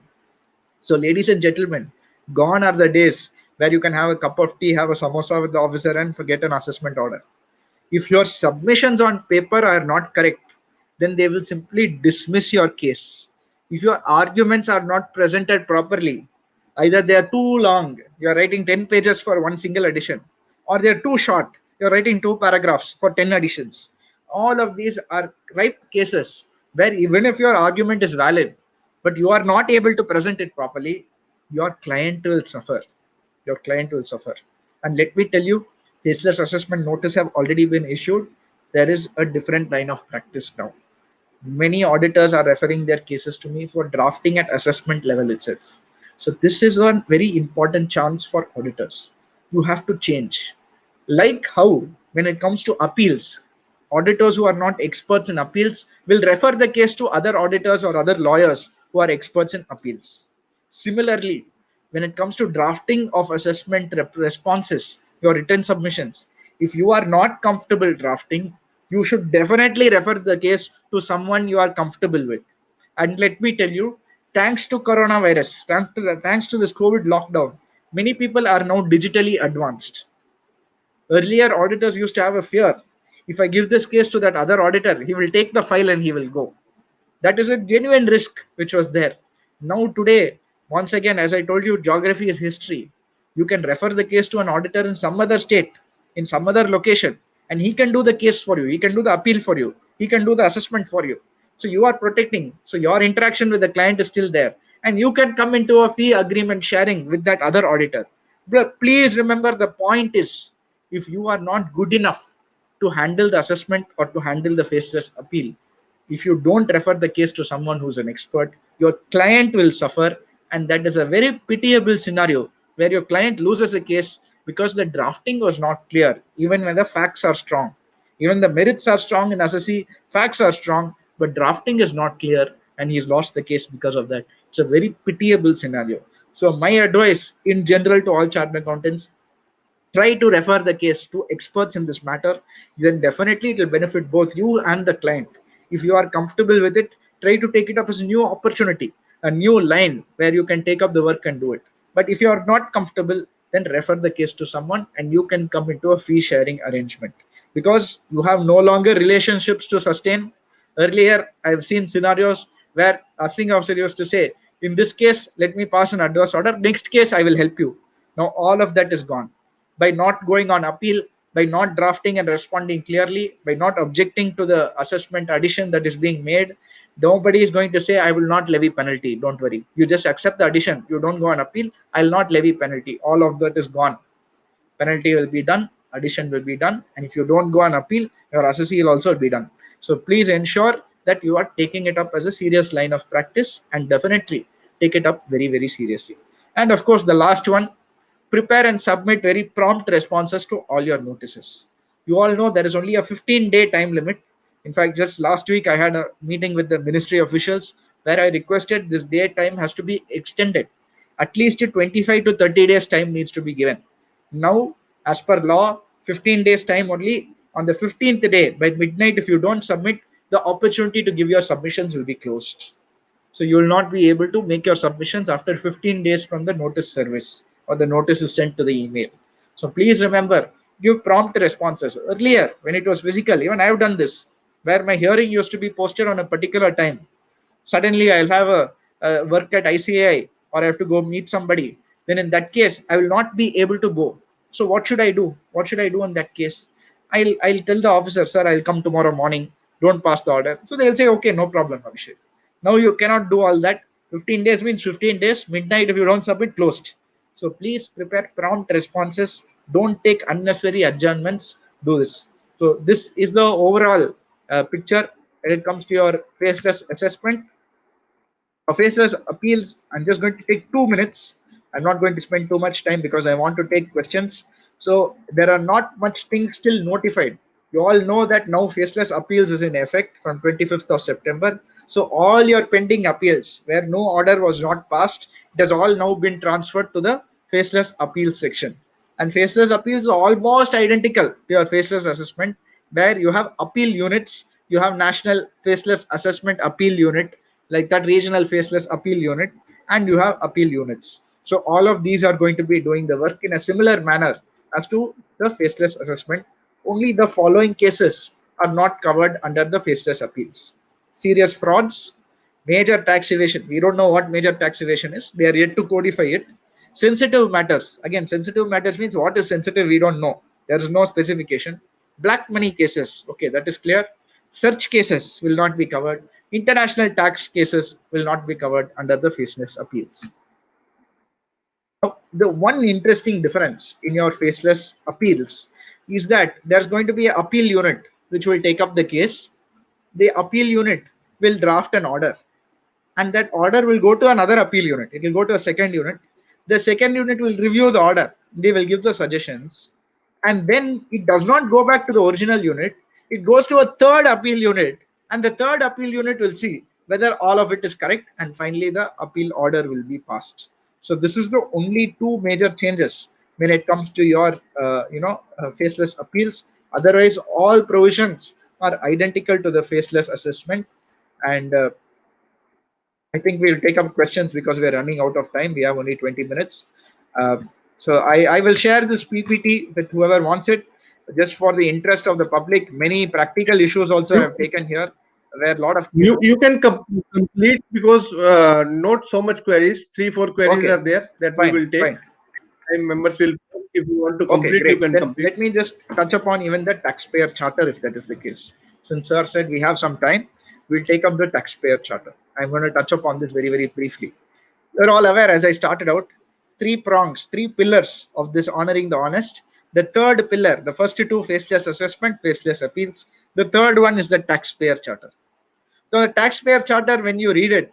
So, ladies and gentlemen, gone are the days where you can have a cup of tea, have a samosa with the officer, and forget an assessment order. If your submissions on paper are not correct, then they will simply dismiss your case. If your arguments are not presented properly, either they are too long, you are writing 10 pages for one single edition, or they are too short, you are writing 2 paragraphs for 10 editions, all of these are ripe cases where even if your argument is valid, but you are not able to present it properly, your client will suffer. Your client will suffer. And let me tell you, faceless assessment notice have already been issued. There is a different line of practice now. Many auditors are referring their cases to me for drafting at assessment level itself. So this is a very important chance for auditors. You have to change. Like how when it comes to appeals, auditors who are not experts in appeals will refer the case to other auditors or other lawyers who are experts in appeals. Similarly, when it comes to drafting of assessment responses, your written submissions, if you are not comfortable drafting, you should definitely refer the case to someone you are comfortable with. And let me tell you, thanks to coronavirus, thanks to this COVID lockdown, many people are now digitally advanced. Earlier, auditors used to have a fear. If I give this case to that other auditor, he will take the file and he will go. That is a genuine risk which was there. Now, today, once again, as I told you, geography is history. You can refer the case to an auditor in some other state, in some other location, and he can do the case for you. He can do the appeal for you. He can do the assessment for you. So you are protecting. So your interaction with the client is still there. And you can come into a fee agreement sharing with that other auditor. But please remember, the point is, if you are not good enough to handle the assessment or to handle the faceless appeal, if you don't refer the case to someone who's an expert, your client will suffer. And that is a very pitiable scenario where your client loses a case because the drafting was not clear, even when the facts are strong. Even the merits are strong in assessee, facts are strong, but drafting is not clear, and he's lost the case because of that. It's a very pitiable scenario. So my advice in general to all chartered accountants, try to refer the case to experts in this matter. Then definitely it will benefit both you and the client. If you are comfortable with it, try to take it up as a new opportunity, a new line where you can take up the work and do it. But if you are not comfortable, then refer the case to someone and you can come into a fee sharing arrangement, because you have no longer relationships to sustain. Earlier, I've seen scenarios where a sing officer used to say, in this case, let me pass an adverse order. Next case, I will help you. Now, all of that is gone. By not going on appeal, by not drafting and responding clearly, by not objecting to the assessment addition that is being made, nobody is going to say, I will not levy penalty. Don't worry. You just accept the addition. You don't go on appeal. I'll not levy penalty. All of that is gone. Penalty will be done, addition will be done, and if you don't go on appeal, your assessee will also be done. So please ensure that you are taking it up as a serious line of practice, and definitely take it up very, very seriously. And of course, the last one, prepare and submit very prompt responses to all your notices. You all know there is only a 15-day time limit. In fact, just last week I had a meeting with the ministry officials where I requested this day time has to be extended. At least 25 to 30 days time needs to be given. Now, as per law, 15 days time only. On the 15th day by midnight, if you don't submit, the opportunity to give your submissions will be closed. So you will not be able to make your submissions after 15 days from the notice service or the notice is sent to the email. So please remember, give prompt responses. Earlier, when it was physical, even I have done this, where my hearing used to be posted on a particular time. Suddenly I'll have a work at ICAI or I have to go meet somebody. Then in that case, I will not be able to go. So what should I do? What should I do in that case? I'll tell the officer, sir, I'll come tomorrow morning. Don't pass the order. So they'll say, okay, no problem, Abhishek. Now you cannot do all that. 15 days means 15 days. Midnight, if you don't submit, closed. So please prepare prompt responses. Don't take unnecessary adjournments. Do this. So this is the overall picture when it comes to your faceless assessment. Faceless appeals, I'm just going to take 2 minutes. I'm not going to spend too much time because I want to take questions. So there are not much things still notified. You all know that now faceless appeals is in effect from 25th of September. So all your pending appeals where no order was not passed, it has all now been transferred to the faceless appeals section. And faceless appeals are almost identical to your faceless assessment, where you have appeal units. You have National Faceless Assessment Appeal Unit, like that regional faceless appeal unit, and you have appeal units. So all of these are going to be doing the work in a similar manner as to the faceless assessment. Only the following cases are not covered under the faceless appeals: serious frauds, major tax evasion. We don't know what major tax evasion is. They are yet to codify it. Sensitive matters. Again, sensitive matters means what is sensitive, we don't know. There is no specification. Black money cases. Okay, that is clear. search cases will not be covered. International tax cases will not be covered under the faceless appeals. Now, the one interesting difference in your faceless appeals is that there's going to be an appeal unit which will take up the case. The appeal unit will draft an order, and that order will go to another appeal unit. It will go to a second unit. The second unit will review the order. They will give the suggestions, and then it does not go back to the original unit. It goes to a third appeal unit, and the third appeal unit will see whether all of it is correct, and finally the appeal order will be passed. So this is the only two major changes when it comes to your faceless appeals. Otherwise, all provisions are identical to the faceless assessment. And I think we'll take up questions because we're running out of time. We have only 20 minutes. So I will share this PPT with whoever wants it, just for the interest of the public. Many practical issues also have taken here, where a lot of you can complete, because not so much queries, 3-4 queries Okay. are there that Fine, we will take. fine. Time members will, if you want to Okay, complete, great. you can Then complete. let me just touch upon even the taxpayer charter, if that is the case. Since sir said we have some time, we'll take up the taxpayer charter. I'm going to touch upon this very, very briefly. You're all aware, as I started out, three prongs, three pillars of this honoring the honest. The third pillar, the first two, faceless assessment, faceless appeals. The third one is the taxpayer charter. So the taxpayer charter, when you read it,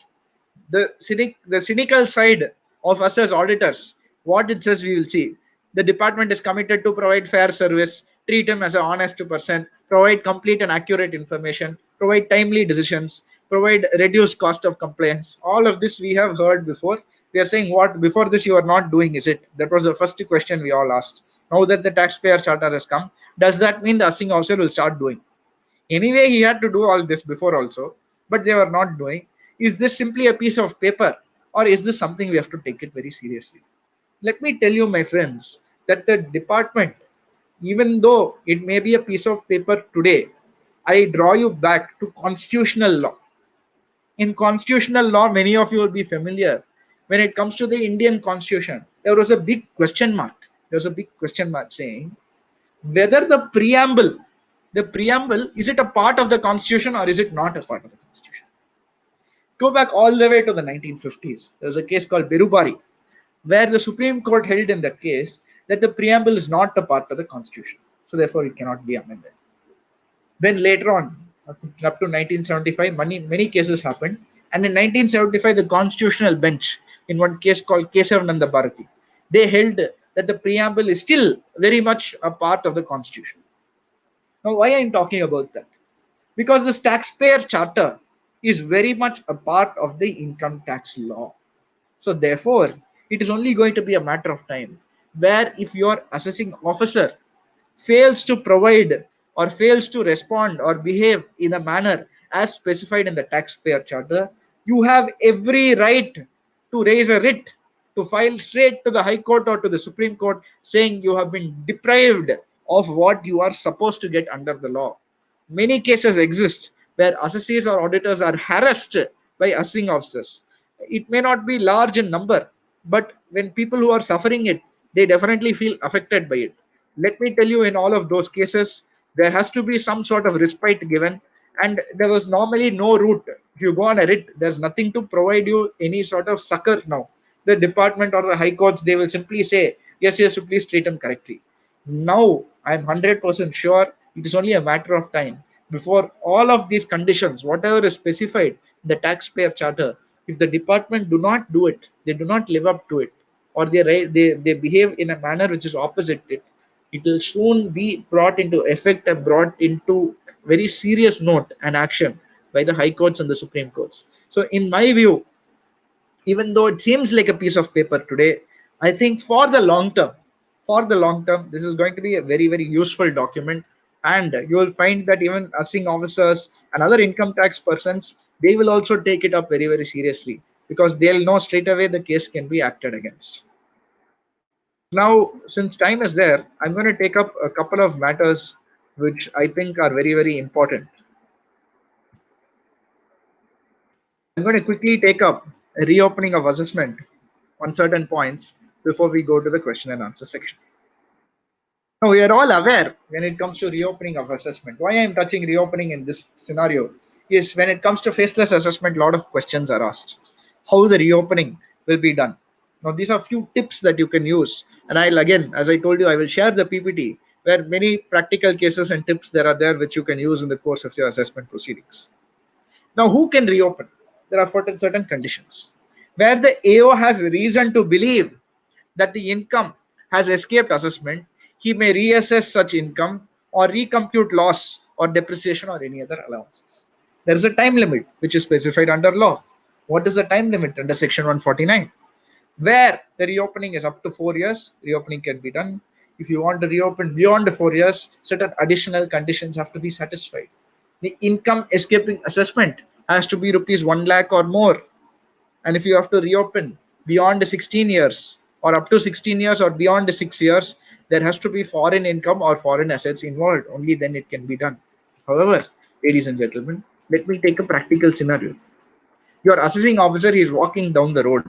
the cynical side of us as auditors, what it says we will see. The department is committed to provide fair service, treat him as an honest person, provide complete and accurate information, provide timely decisions, provide reduced cost of compliance. All of this we have heard before. We are saying, what before this you are not doing, is it? That was the first question we all asked. Now that the taxpayer charter has come, does that mean the assessing officer will start doing? Anyway, he had to do all this before also, but they were not doing. Is this simply a piece of paper, or is this something we have to take it very seriously? Let me tell you, my friends, that the department, even though it may be a piece of paper today, I draw you back to constitutional law. In constitutional law, many of you will be familiar. When it comes to the Indian constitution, there was a big question mark. There was a big question mark saying whether the preamble, is it a part of the constitution or is it not a part of the constitution? Go back all the way to the 1950s. There was a case called Birubari, where the Supreme Court held in that case that the preamble is not a part of the constitution, so therefore it cannot be amended. Then later on, up to 1975, many cases happened, and in 1975 the constitutional bench, in one case called Kesavananda Bharati, they held that the preamble is still very much a part of the constitution. Now, why I'm talking about that? Because this taxpayer charter is very much a part of the income tax law. So, therefore, it is only going to be a matter of time where if your assessing officer fails to provide or fails to respond or behave in a manner as specified in the taxpayer charter, you have every right to raise a writ, to file straight to the High Court or to the Supreme Court saying you have been deprived of what you are supposed to get under the law. Many cases exist where assessees or auditors are harassed by assessing officers. It may not be large in number, but when people who are suffering it, they definitely feel affected by it. Let me tell you, in all of those cases, there has to be some sort of respite given, and there was normally no route. If you go on a writ, there's nothing to provide you any sort of succor now. The department or the high courts, they will simply say, yes, yes, so please treat him correctly. Now, I'm 100% sure it is only a matter of time before all of these conditions, whatever is specified in the taxpayer charter, if the department do not do it, they do not live up to it, or they behave in a manner which is opposite it will soon be brought into effect and brought into very serious note and action by the high courts and the Supreme Courts. So, in my view, even though it seems like a piece of paper today, I think for the long term, this is going to be a very, very useful document. And you will find that even assessing officers and other income tax persons, they will also take it up very, very seriously, because they'll know straight away the case can be acted against. Now, since time is there, I'm going to take up a couple of matters which I think are very, very important. I'm going to quickly take up a reopening of assessment on certain points before we go to the question and answer section. Now, we are all aware when it comes to reopening of assessment. Why I am touching reopening in this scenario is when it comes to faceless assessment, a lot of questions are asked. How the reopening will be done. Now, these are few tips that you can use. And I'll again, as I told you, I will share the PPT where many practical cases and tips there are there which you can use in the course of your assessment proceedings. Now, who can reopen? There are certain conditions where the AO has reason to believe that the income has escaped assessment. He may reassess such income or recompute loss or depreciation or any other allowances. There is a time limit which is specified under law. What is the time limit under section 149? Where the reopening is up to 4 years, reopening can be done. If you want to reopen beyond the 4 years, certain additional conditions have to be satisfied. The income escaping assessment has to be rupees 1 lakh or more. And if you have to reopen beyond 16 years or up to 16 years or beyond 6 years, there has to be foreign income or foreign assets involved. Only then it can be done. However, ladies and gentlemen, let me take a practical scenario. Your assessing officer is walking down the road.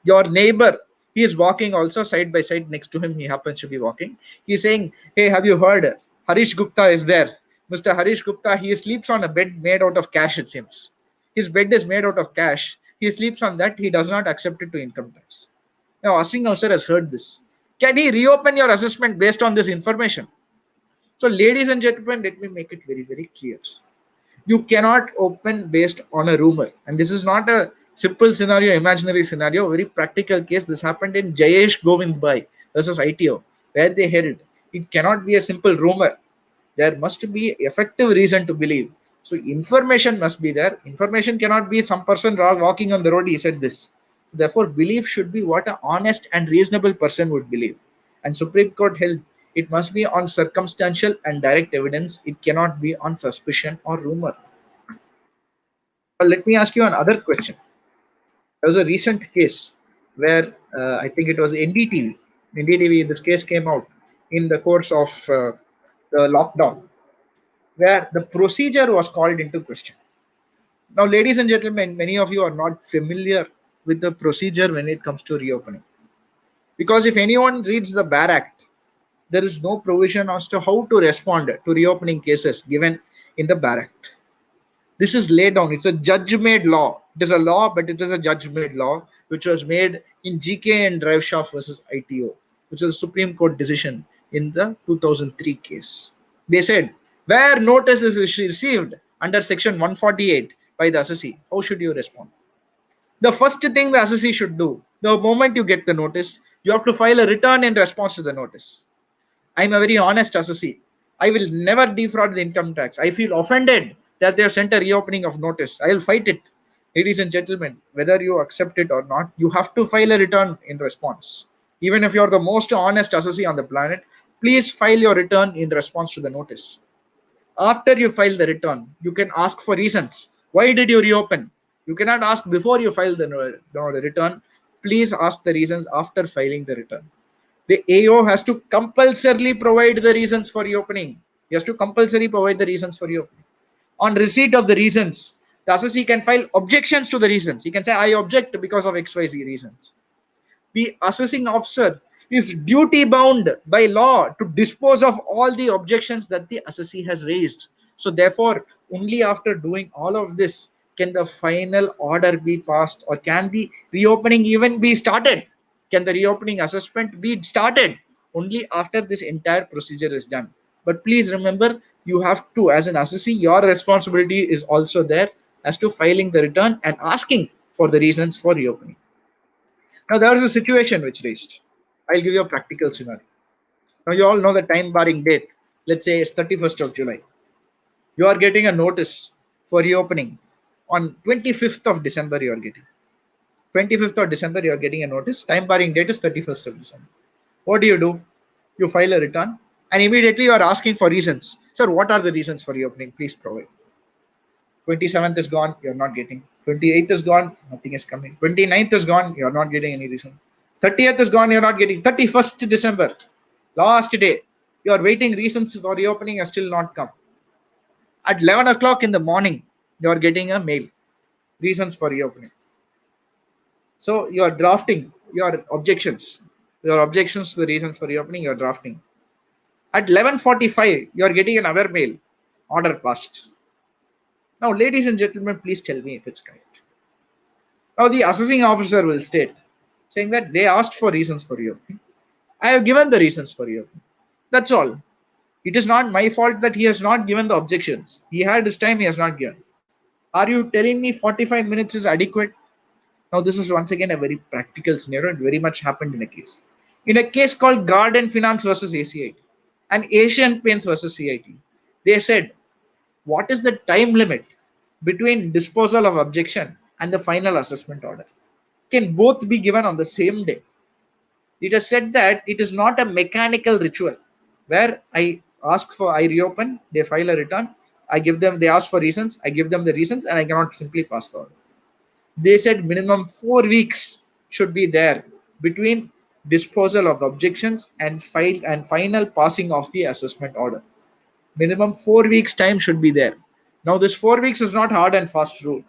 Your neighbor, he is walking also side by side next to him. He happens to be walking. He is saying, "Hey, have you heard? Harish Gupta is there. Mr. Harish Gupta, he sleeps on a bed made out of cash, it seems. His bed is made out of cash. He sleeps on that. He does not accept it to income tax." Now, assessing officer has heard this. Can he reopen your assessment based on this information? So, ladies and gentlemen, let me make it very, very clear. You cannot open based on a rumor. And this is not a simple scenario, imaginary scenario, very practical case. This happened in Jayesh Govind Bhai versus ITO, where they held. It cannot be a simple rumor. There must be effective reason to believe. So information must be there. Information cannot be some person walking on the road, he said this. So therefore, belief should be what an honest and reasonable person would believe. And Supreme Court held it must be on circumstantial and direct evidence. It cannot be on suspicion or rumor. But let me ask you another question. There was a recent case where I think it was NDTV. NDTV, this case came out in the course of the lockdown, where the procedure was called into question. Now, ladies and gentlemen, many of you are not familiar with the procedure when it comes to reopening. Because if anyone reads the BAR Act, there is no provision as to how to respond to reopening cases given in the BAR Act. This is laid down. It's a judge-made law. It is a law, but it is a judge-made law, which was made in GK and Driveshaft versus ITO, which is a Supreme Court decision in the 2003 case. They said, where notice is received under section 148 by the assessee, how should you respond? The first thing the assessee should do, the moment you get the notice, you have to file a return in response to the notice. I'm a very honest assessee. I will never defraud the income tax. I feel offended that they have sent a reopening of notice. I will fight it. Ladies and gentlemen, whether you accept it or not, you have to file a return in response. Even if you're the most honest assessee on the planet, please file your return in response to the notice. After you file the return, you can ask for reasons. Why did you reopen? You cannot ask before you file the return. Please ask the reasons after filing the return. The AO has to compulsorily provide the reasons for reopening. He has to compulsorily provide the reasons for reopening. On receipt of the reasons, the assessee can file objections to the reasons. He can say, I object because of XYZ reasons. The assessing officer is duty bound by law to dispose of all the objections that the assessee has raised. So therefore, only after doing all of this can the final order be passed, or can the reopening even be started. Can the reopening assessment be started? Only after this entire procedure is done. But please remember, you have to, as an assessee, your responsibility is also there as to filing the return and asking for the reasons for reopening. Now, there is a situation which raised. I'll give you a practical scenario. Now, you all know the time barring date. Let's say it's 31st of July. You are getting a notice for reopening on 25th of December. You are getting 25th of December. You are getting a notice. Time barring date is 31st of December. What do? You file a return, and immediately you are asking for reasons. Sir, what are the reasons for reopening? Please provide. 27th is gone, you're not getting. 28th is gone, nothing is coming. 29th is gone, you're not getting any reason. 30th is gone, you're not getting. 31st December, last day, you're waiting, reasons for reopening have still not come. At 11 o'clock in the morning, you're getting a mail, reasons for reopening. So you're drafting your objections to the reasons for reopening, you're drafting. At 11:45, you are getting another mail. Order passed. Now, ladies and gentlemen, please tell me if it's correct. Now, the assessing officer will state, saying that they asked for reasons for reopening. I have given the reasons for reopening. That's all. It is not my fault that he has not given the objections. He had his time, he has not given. Are you telling me 45 minutes is adequate? Now, this is once again a very practical scenario. It very much happened in a case. In a case called Garden Finance versus ACIT and Asian Paints versus CIT, they said, what is the time limit between disposal of objection and the final assessment order? Can both be given on the same day? It has said that it is not a mechanical ritual where I reopen, they file a return, they ask for reasons, I give them the reasons, and I cannot simply pass the order. They said minimum 4 weeks should be there between disposal of objections and final passing of the assessment order. Minimum 4 weeks time should be there. Now, this 4 weeks is not hard and fast rule,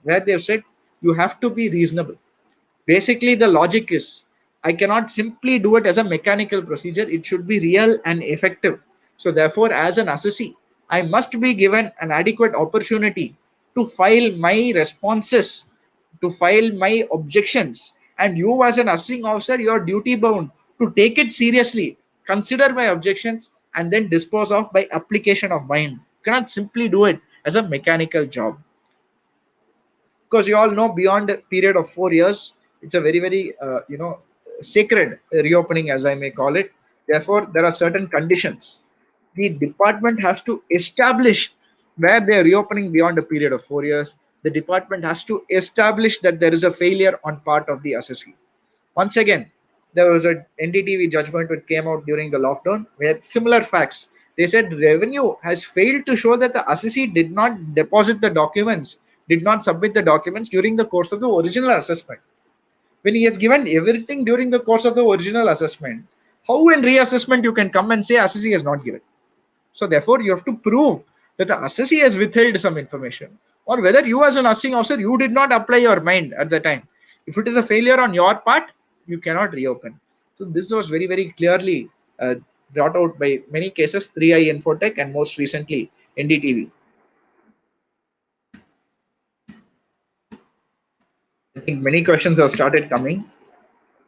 where they've said you have to be reasonable. Basically, the logic is I cannot simply do it as a mechanical procedure. It should be real and effective. So, therefore, as an assessee, I must be given an adequate opportunity to file my responses, to file my objections. And you, as an assessing officer, you are duty bound to take it seriously, consider my objections, and then dispose of by application of mind. You cannot simply do it as a mechanical job, because you all know beyond a period of 4 years, it's a very sacred reopening, as I may call it. Therefore, there are certain conditions the department has to establish where they are reopening beyond a period of 4 years. The department has to establish that there is a failure on part of the assessee. Once again, there was a NDTV judgment which came out during the lockdown where similar facts. They said revenue has failed to show that the assessee did not deposit the documents, did not submit the documents during the course of the original assessment. When he has given everything during the course of the original assessment, how in reassessment you can come and say assessee has not given? So therefore, you have to prove that the assessee has withheld some information, or whether you as an assessing officer, you did not apply your mind at the time. If it is a failure on your part, you cannot reopen. So this was very clearly brought out by many cases, 3i Infotech and most recently NDTV. I think many questions have started coming.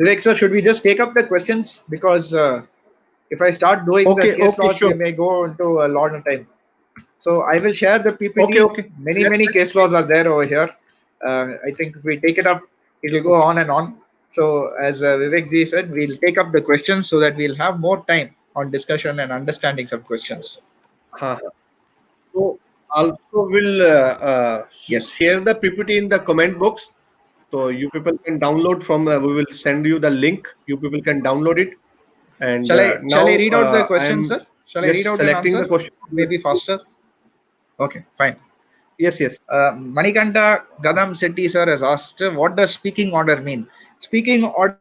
Vivek sir, should we just take up the questions? Because if I start doing the case laws, sure. we may go into a lot of time. So I will share the PPT. Many case laws are there over here. I think if we take it up, it will go on and on. So as Vivek ji said, we'll take up the questions so that we'll have more time on discussion and understanding some questions. So also will share the PPT in the comment box. So you people can download from. We will send you the link. You people can download it. And shall I read out the question, sir? Shall I read out an answer? The question. Maybe faster. Okay, fine. Yes. Manikanta Gadam Setti sir has asked, what does speaking order mean? Speaking order,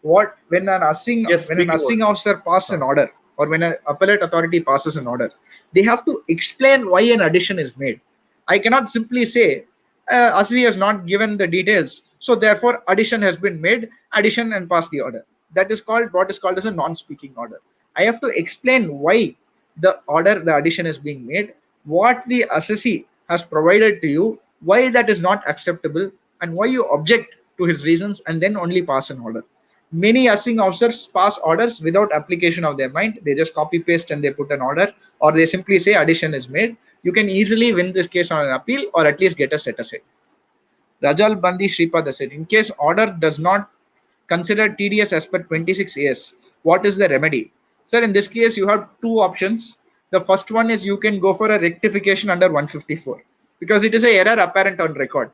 what when an assessing officer passes an order, or when an appellate authority passes an order, they have to explain why an addition is made. I cannot simply say assessee has not given the details, so therefore addition has been made, addition and pass the order. That is called what is called as a non-speaking order. I have to explain why the addition is being made, what the assessee has provided to you, why that is not acceptable, and why you object to his reasons, and then only pass an order. Many assessing officers pass orders without application of their mind. They just copy paste and they put an order, or they simply say addition is made. You can easily win this case on an appeal, or at least get a set aside. Rajal Bandi Shripad said, in case order does not consider TDS as per 26 AS, what is the remedy? Sir, in this case, you have two options. The first one is you can go for a rectification under 154, because it is an error apparent on record.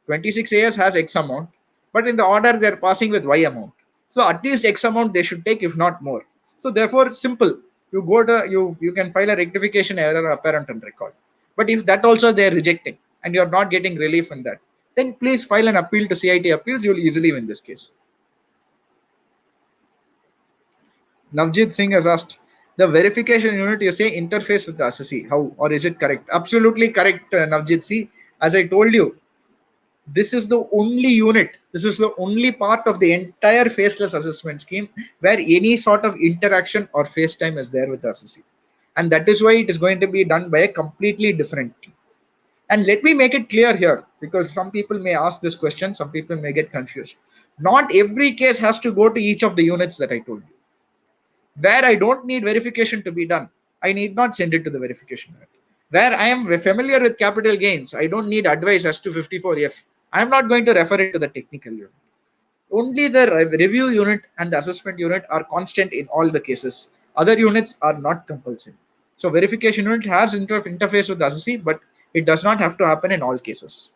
26 AS has X amount, but in the order they're passing with Y amount. So at least X amount they should take, if not more. So therefore, simple. You go to you can file a rectification error apparent on record. But if that also they're rejecting and you're not getting relief in that, then please file an appeal to CIT appeals. You'll easily win this case. Navjit Singh has asked, the verification unit, you say interface with the assessee. How, or is it correct? Absolutely correct, Navjit. See, as I told you, This is the only unit, this is the only part of the entire faceless assessment scheme where any sort of interaction or face time is there with the assessee. And that is why it is going to be done by a completely different team. And let me make it clear here, because some people may ask this question, some people may get confused. Not every case has to go to each of the units that I told you. Where I don't need verification to be done, I need not send it to the verification unit. Where I am familiar with capital gains, I don't need advice as to 54F. I am not going to refer it to the technical unit. Only the review unit and the assessment unit are constant in all the cases. Other units are not compulsory. So verification unit has interface with the assessee, but it does not have to happen in all cases.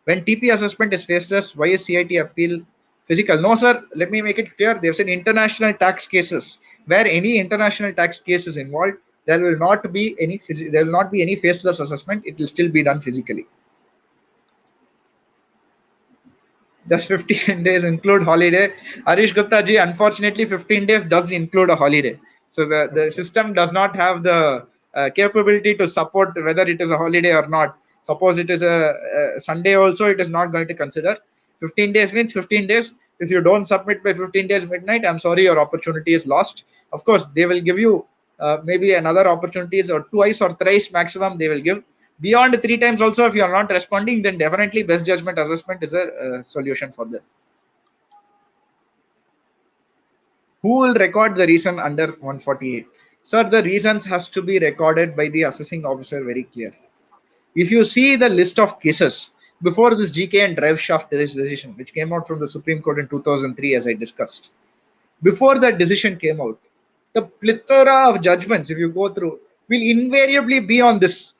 When TP assessment is faceless, why is CIT appeal physical? No, sir. Let me make it clear. They've said international tax cases. Where any international tax case is involved, there will not be any faceless assessment. It will still be done physically. Does 15 days include holiday? Harish Gupta ji, unfortunately, 15 days does include a holiday. So the system does not have the capability to support whether it is a holiday or not. Suppose it is a Sunday also, it is not going to consider. 15 days means 15 days. If you don't submit by 15 days midnight, I'm sorry, your opportunity is lost. Of course, they will give you maybe another opportunities, or twice or thrice maximum they will give. Beyond 3 times also, if you are not responding, then definitely best judgment assessment is a solution for that. Who will record the reason under 148? Sir, the reasons has to be recorded by the assessing officer very clear. If you see the list of cases before this GK and drive shaft decision, which came out from the Supreme Court in 2003, as I discussed, before that decision came out, the plethora of judgments, if you go through, will invariably be on this.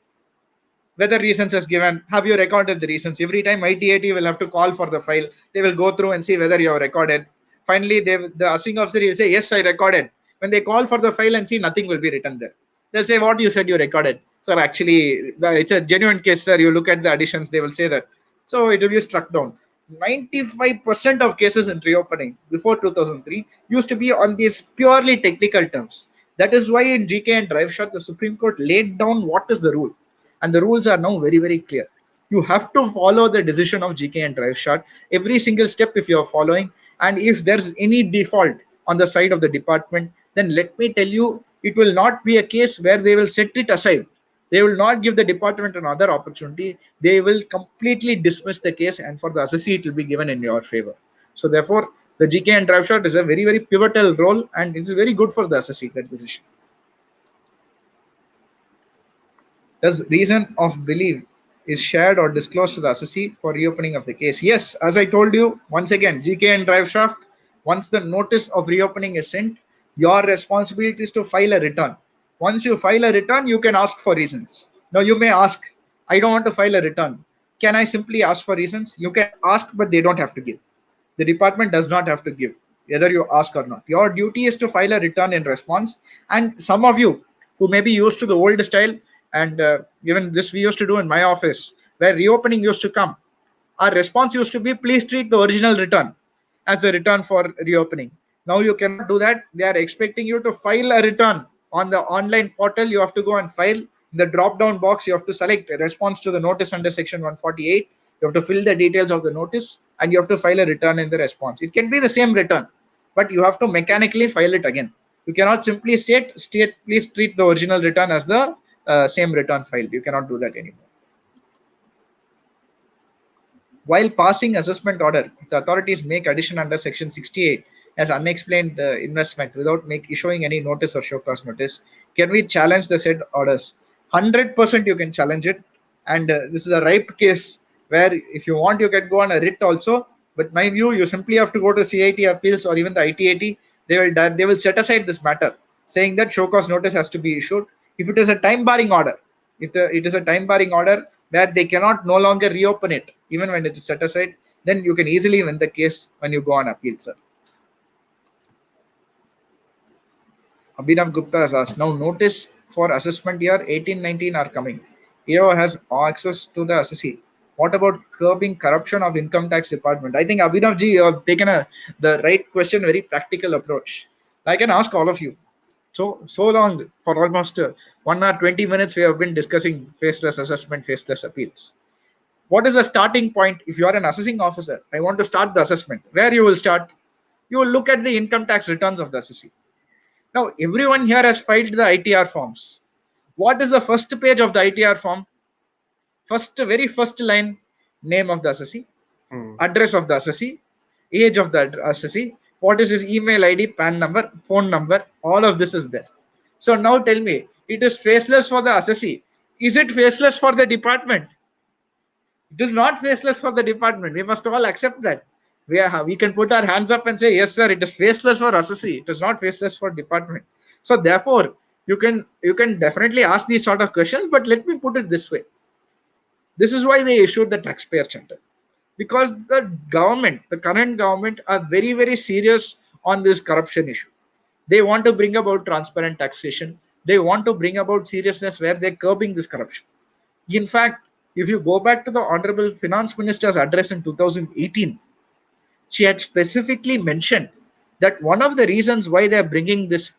Whether reasons is given, have you recorded the reasons? Every time ITAT will have to call for the file, they will go through and see whether you have recorded. Finally, the assessing officer will say, yes, I recorded. When they call for the file and see, nothing will be written there. They'll say, what you said you recorded. Sir, actually, it's a genuine case, sir. You look at the additions, they will say that. So it will be struck down. 95% of cases in reopening before 2003 used to be on these purely technical terms. That is why in GK and drive shot, the Supreme Court laid down what is the rule. And the rules are now very, very clear. You have to follow the decision of GK and drive shot every single step if you are following. And if there's any default on the side of the department, then let me tell you, it will not be a case where they will set it aside. They will not give the department another opportunity. They will completely dismiss the case, and for the assessee, it will be given in your favor. So therefore, the GK and drive shot is a very, very pivotal role, and it's very good for the assessee, that decision. Does reason of belief is shared or disclosed to the assessee for reopening of the case? Yes, as I told you, once again, GK and drive shaft, once the notice of reopening is sent, your responsibility is to file a return. Once you file a return, you can ask for reasons. Now you may ask, I don't want to file a return. Can I simply ask for reasons? You can ask, but they don't have to give. The department does not have to give, whether you ask or not. Your duty is to file a return in response. And some of you who may be used to the old style, and even this we used to do in my office, where reopening used to come, our response used to be, please treat the original return as the return for reopening. Now you cannot do that. They are expecting you to file a return on the online portal. You have to go and file. In the drop down box, you have to select a response to the notice under section 148. You have to fill the details of the notice, and you have to file a return in the response. It can be the same return, but you have to mechanically file it again. You cannot simply state please treat the original return as the same return filed. You cannot do that anymore. While passing assessment order, if the authorities make addition under section 68 as unexplained investment without issuing any notice or show cause notice, can we challenge the said orders? 100% you can challenge it, and this is a ripe case where if you want, you can go on a writ also. But my view, you simply have to go to CIT appeals or even the ITAT. They will set aside this matter, saying that show cause notice has to be issued. If it is a time barring order, it is a time barring order where they cannot no longer reopen it, even when it is set aside, then you can easily win the case when you go on appeal, sir. Abhinav Gupta has asked, now notice for assessment year 18-19 are coming. EO has access to the assessee. What about curbing corruption of income tax department? I think Abhinav ji, you have taken the right question, very practical approach. I can ask all of you. So long, for almost 1 hour 20 minutes, we have been discussing faceless assessment, faceless appeals. What is the starting point? If you are an assessing officer, I want to start the assessment. Where you will start? You will look at the income tax returns of the assessee. Now, everyone here has filed the ITR forms. What is the first page of the ITR form? Very first line, name of the assessee, address of the assessee, age of the assessee, what is his email ID, PAN number, phone number, all of this is there. So now tell me, it is faceless for the assessee. Is it faceless for the department? It is not faceless for the department. We must all accept that. We can put our hands up and say, yes, sir, it is faceless for assessee. It is not faceless for department. So therefore, you can definitely ask these sort of questions, but let me put it this way. This is why they issued the taxpayer charter, because the government, the current government, are very, very serious on this corruption issue. They want to bring about transparent taxation. They want to bring about seriousness where they're curbing this corruption. In fact, if you go back to the Honorable Finance Minister's address in 2018, she had specifically mentioned that one of the reasons why they're bringing this,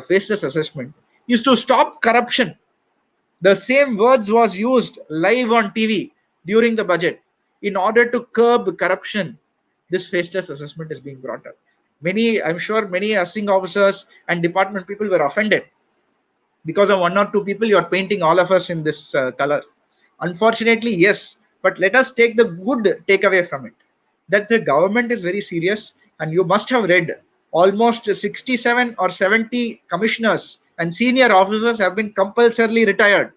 faceless assessment, is to stop corruption. The same words was used live on TV during the budget. In order to curb corruption, this faceless assessment is being brought up. I'm sure many assessing officers and department people were offended because of one or two people. You're painting all of us in this color. Unfortunately, yes. But let us take the good takeaway from it, that the government is very serious, and you must have read almost 67 or 70 commissioners and senior officers have been compulsorily retired.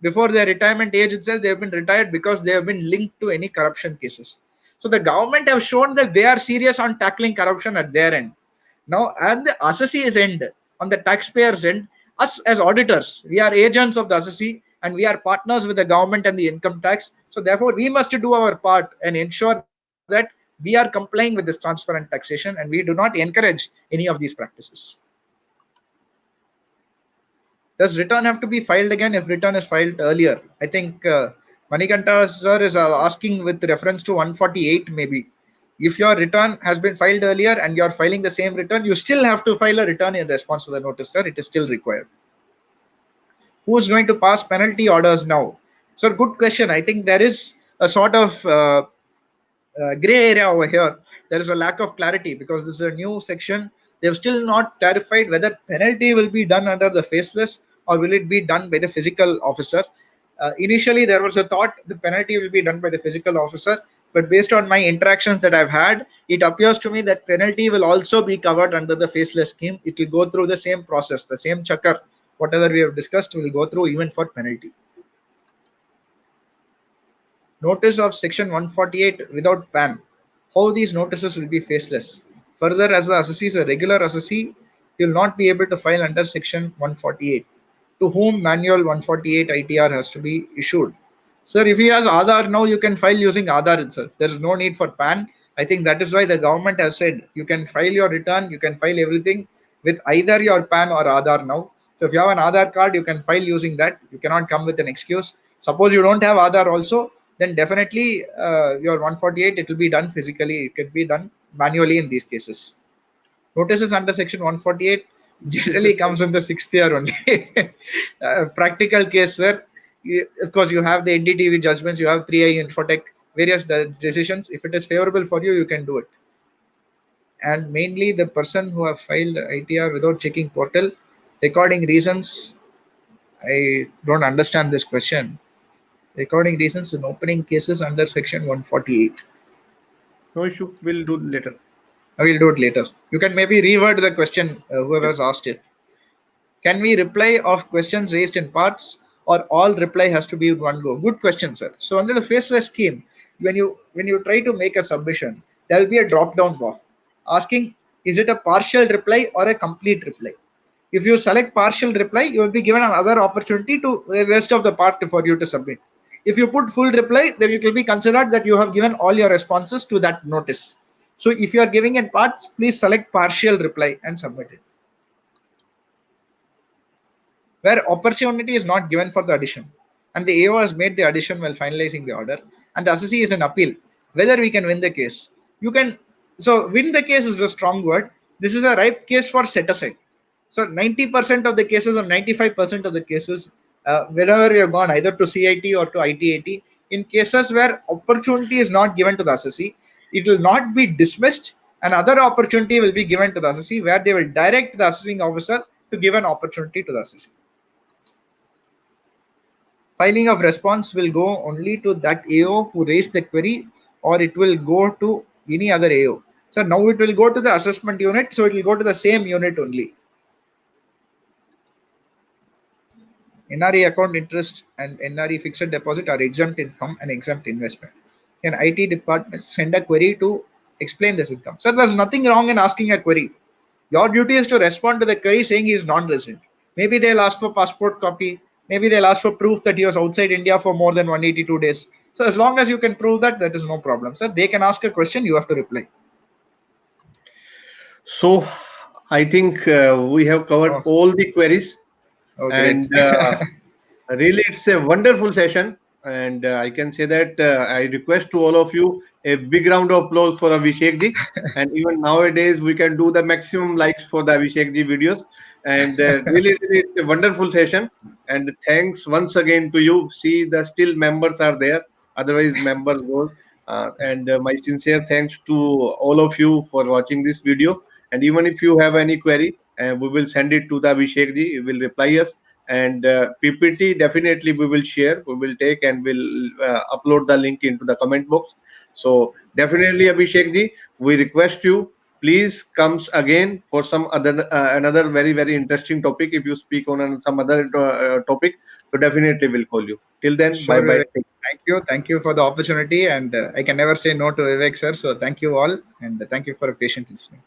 Before their retirement age itself, they have been retired because they have been linked to any corruption cases. So the government have shown that they are serious on tackling corruption at their end. Now, at the assessee's end, on the taxpayer's end, us as auditors, we are agents of the assessee and we are partners with the government and the income tax. So therefore, we must do our part and ensure that we are complying with this transparent taxation, and we do not encourage any of these practices. Does return have to be filed again if return is filed earlier? I think Manikanta sir is asking with reference to 148 maybe. If your return has been filed earlier and you're filing the same return, you still have to file a return in response to the notice, sir. It is still required. Who's going to pass penalty orders now? So good question. I think there is a sort of gray area over here. There is a lack of clarity because this is a new section. They've still not clarified whether penalty will be done under the faceless or will it be done by the physical officer. Initially, there was a thought the penalty will be done by the physical officer, but based on my interactions that I've had, it appears to me that penalty will also be covered under the faceless scheme. It will go through the same process, the same chakar, whatever we have discussed will go through even for penalty. Notice of section 148 without PAN. How these notices will be faceless. Further, as the assessee is a regular assessee, he will not be able to file under section 148. To whom manual 148 ITR has to be issued. Sir, if he has Aadhaar now, you can file using Aadhaar itself. There is no need for PAN. I think that is why the government has said you can file your return, you can file everything with either your PAN or Aadhaar now. So if you have an Aadhaar card, you can file using that. You cannot come with an excuse. Suppose you don't have Aadhaar also, then definitely your 148, it will be done physically. It can be done manually in these cases. Notices under section 148 generally comes in the 6th year only. Practical case, sir. Of course, you have the NDTV judgments, you have 3i Infotech, various decisions. If it is favorable for you, you can do it. And mainly the person who have filed ITR without checking portal, recording reasons. I don't understand this question. Recording reasons in opening cases under section 148. No issue. We'll do later. I will do it later. You can maybe reword the question, whoever has asked it. Can we reply of questions raised in parts, or all reply has to be in one go? Good question, sir. So under the faceless scheme, when you try to make a submission, there will be a drop-down box asking, is it a partial reply or a complete reply? If you select partial reply, you will be given another opportunity to the rest of the part for you to submit. If you put full reply, then it will be considered that you have given all your responses to that notice. So if you are giving in parts, please select partial reply and submit it. Where opportunity is not given for the addition, and the AO has made the addition while finalizing the order, and the assessee is an appeal, whether we can win the case. You can, so win the case is a strong word. This is a ripe case for set aside. So 90% of the cases or 95% of the cases, whenever we have gone either to CIT or to ITAT, in cases where opportunity is not given to the assessee, it will not be dismissed. Another opportunity will be given to the assessee where they will direct the assessing officer to give an opportunity to the assessee. Filing of response will go only to that AO who raised the query, or it will go to any other AO. So now it will go to the assessment unit, so it will go to the same unit only. NRE account interest and NRE fixed deposit are exempt income and exempt investment. Can IT department send a query to explain this income? Sir, there's nothing wrong in asking a query. Your duty is to respond to the query saying he is non-resident. Maybe they'll ask for passport copy. Maybe they'll ask for proof that he was outside India for more than 182 days. So as long as you can prove that, that is no problem. Sir, they can ask a question, you have to reply. So I think we have covered all the queries, and really it's a wonderful session. And I can say that I request to all of you a big round of applause for Abhishek ji. And even nowadays we can do the maximum likes for the Abhishek ji videos. And really, really, it's a wonderful session. And thanks once again to you. See, the still members are there. Otherwise, members go. And my sincere thanks to all of you for watching this video. And even if you have any query, we will send it to the Abhishek ji. He will reply us. And PPT definitely we will share. We will take and will upload the link into the comment box. So definitely, Abhishek ji, we request you, please comes again for some other another very interesting topic. If you speak on some other topic, so definitely we'll call you. Till then, Sure, bye bye. Thank you for the opportunity, and I can never say no to Vivek sir. So thank you all, and thank you for a patient listening.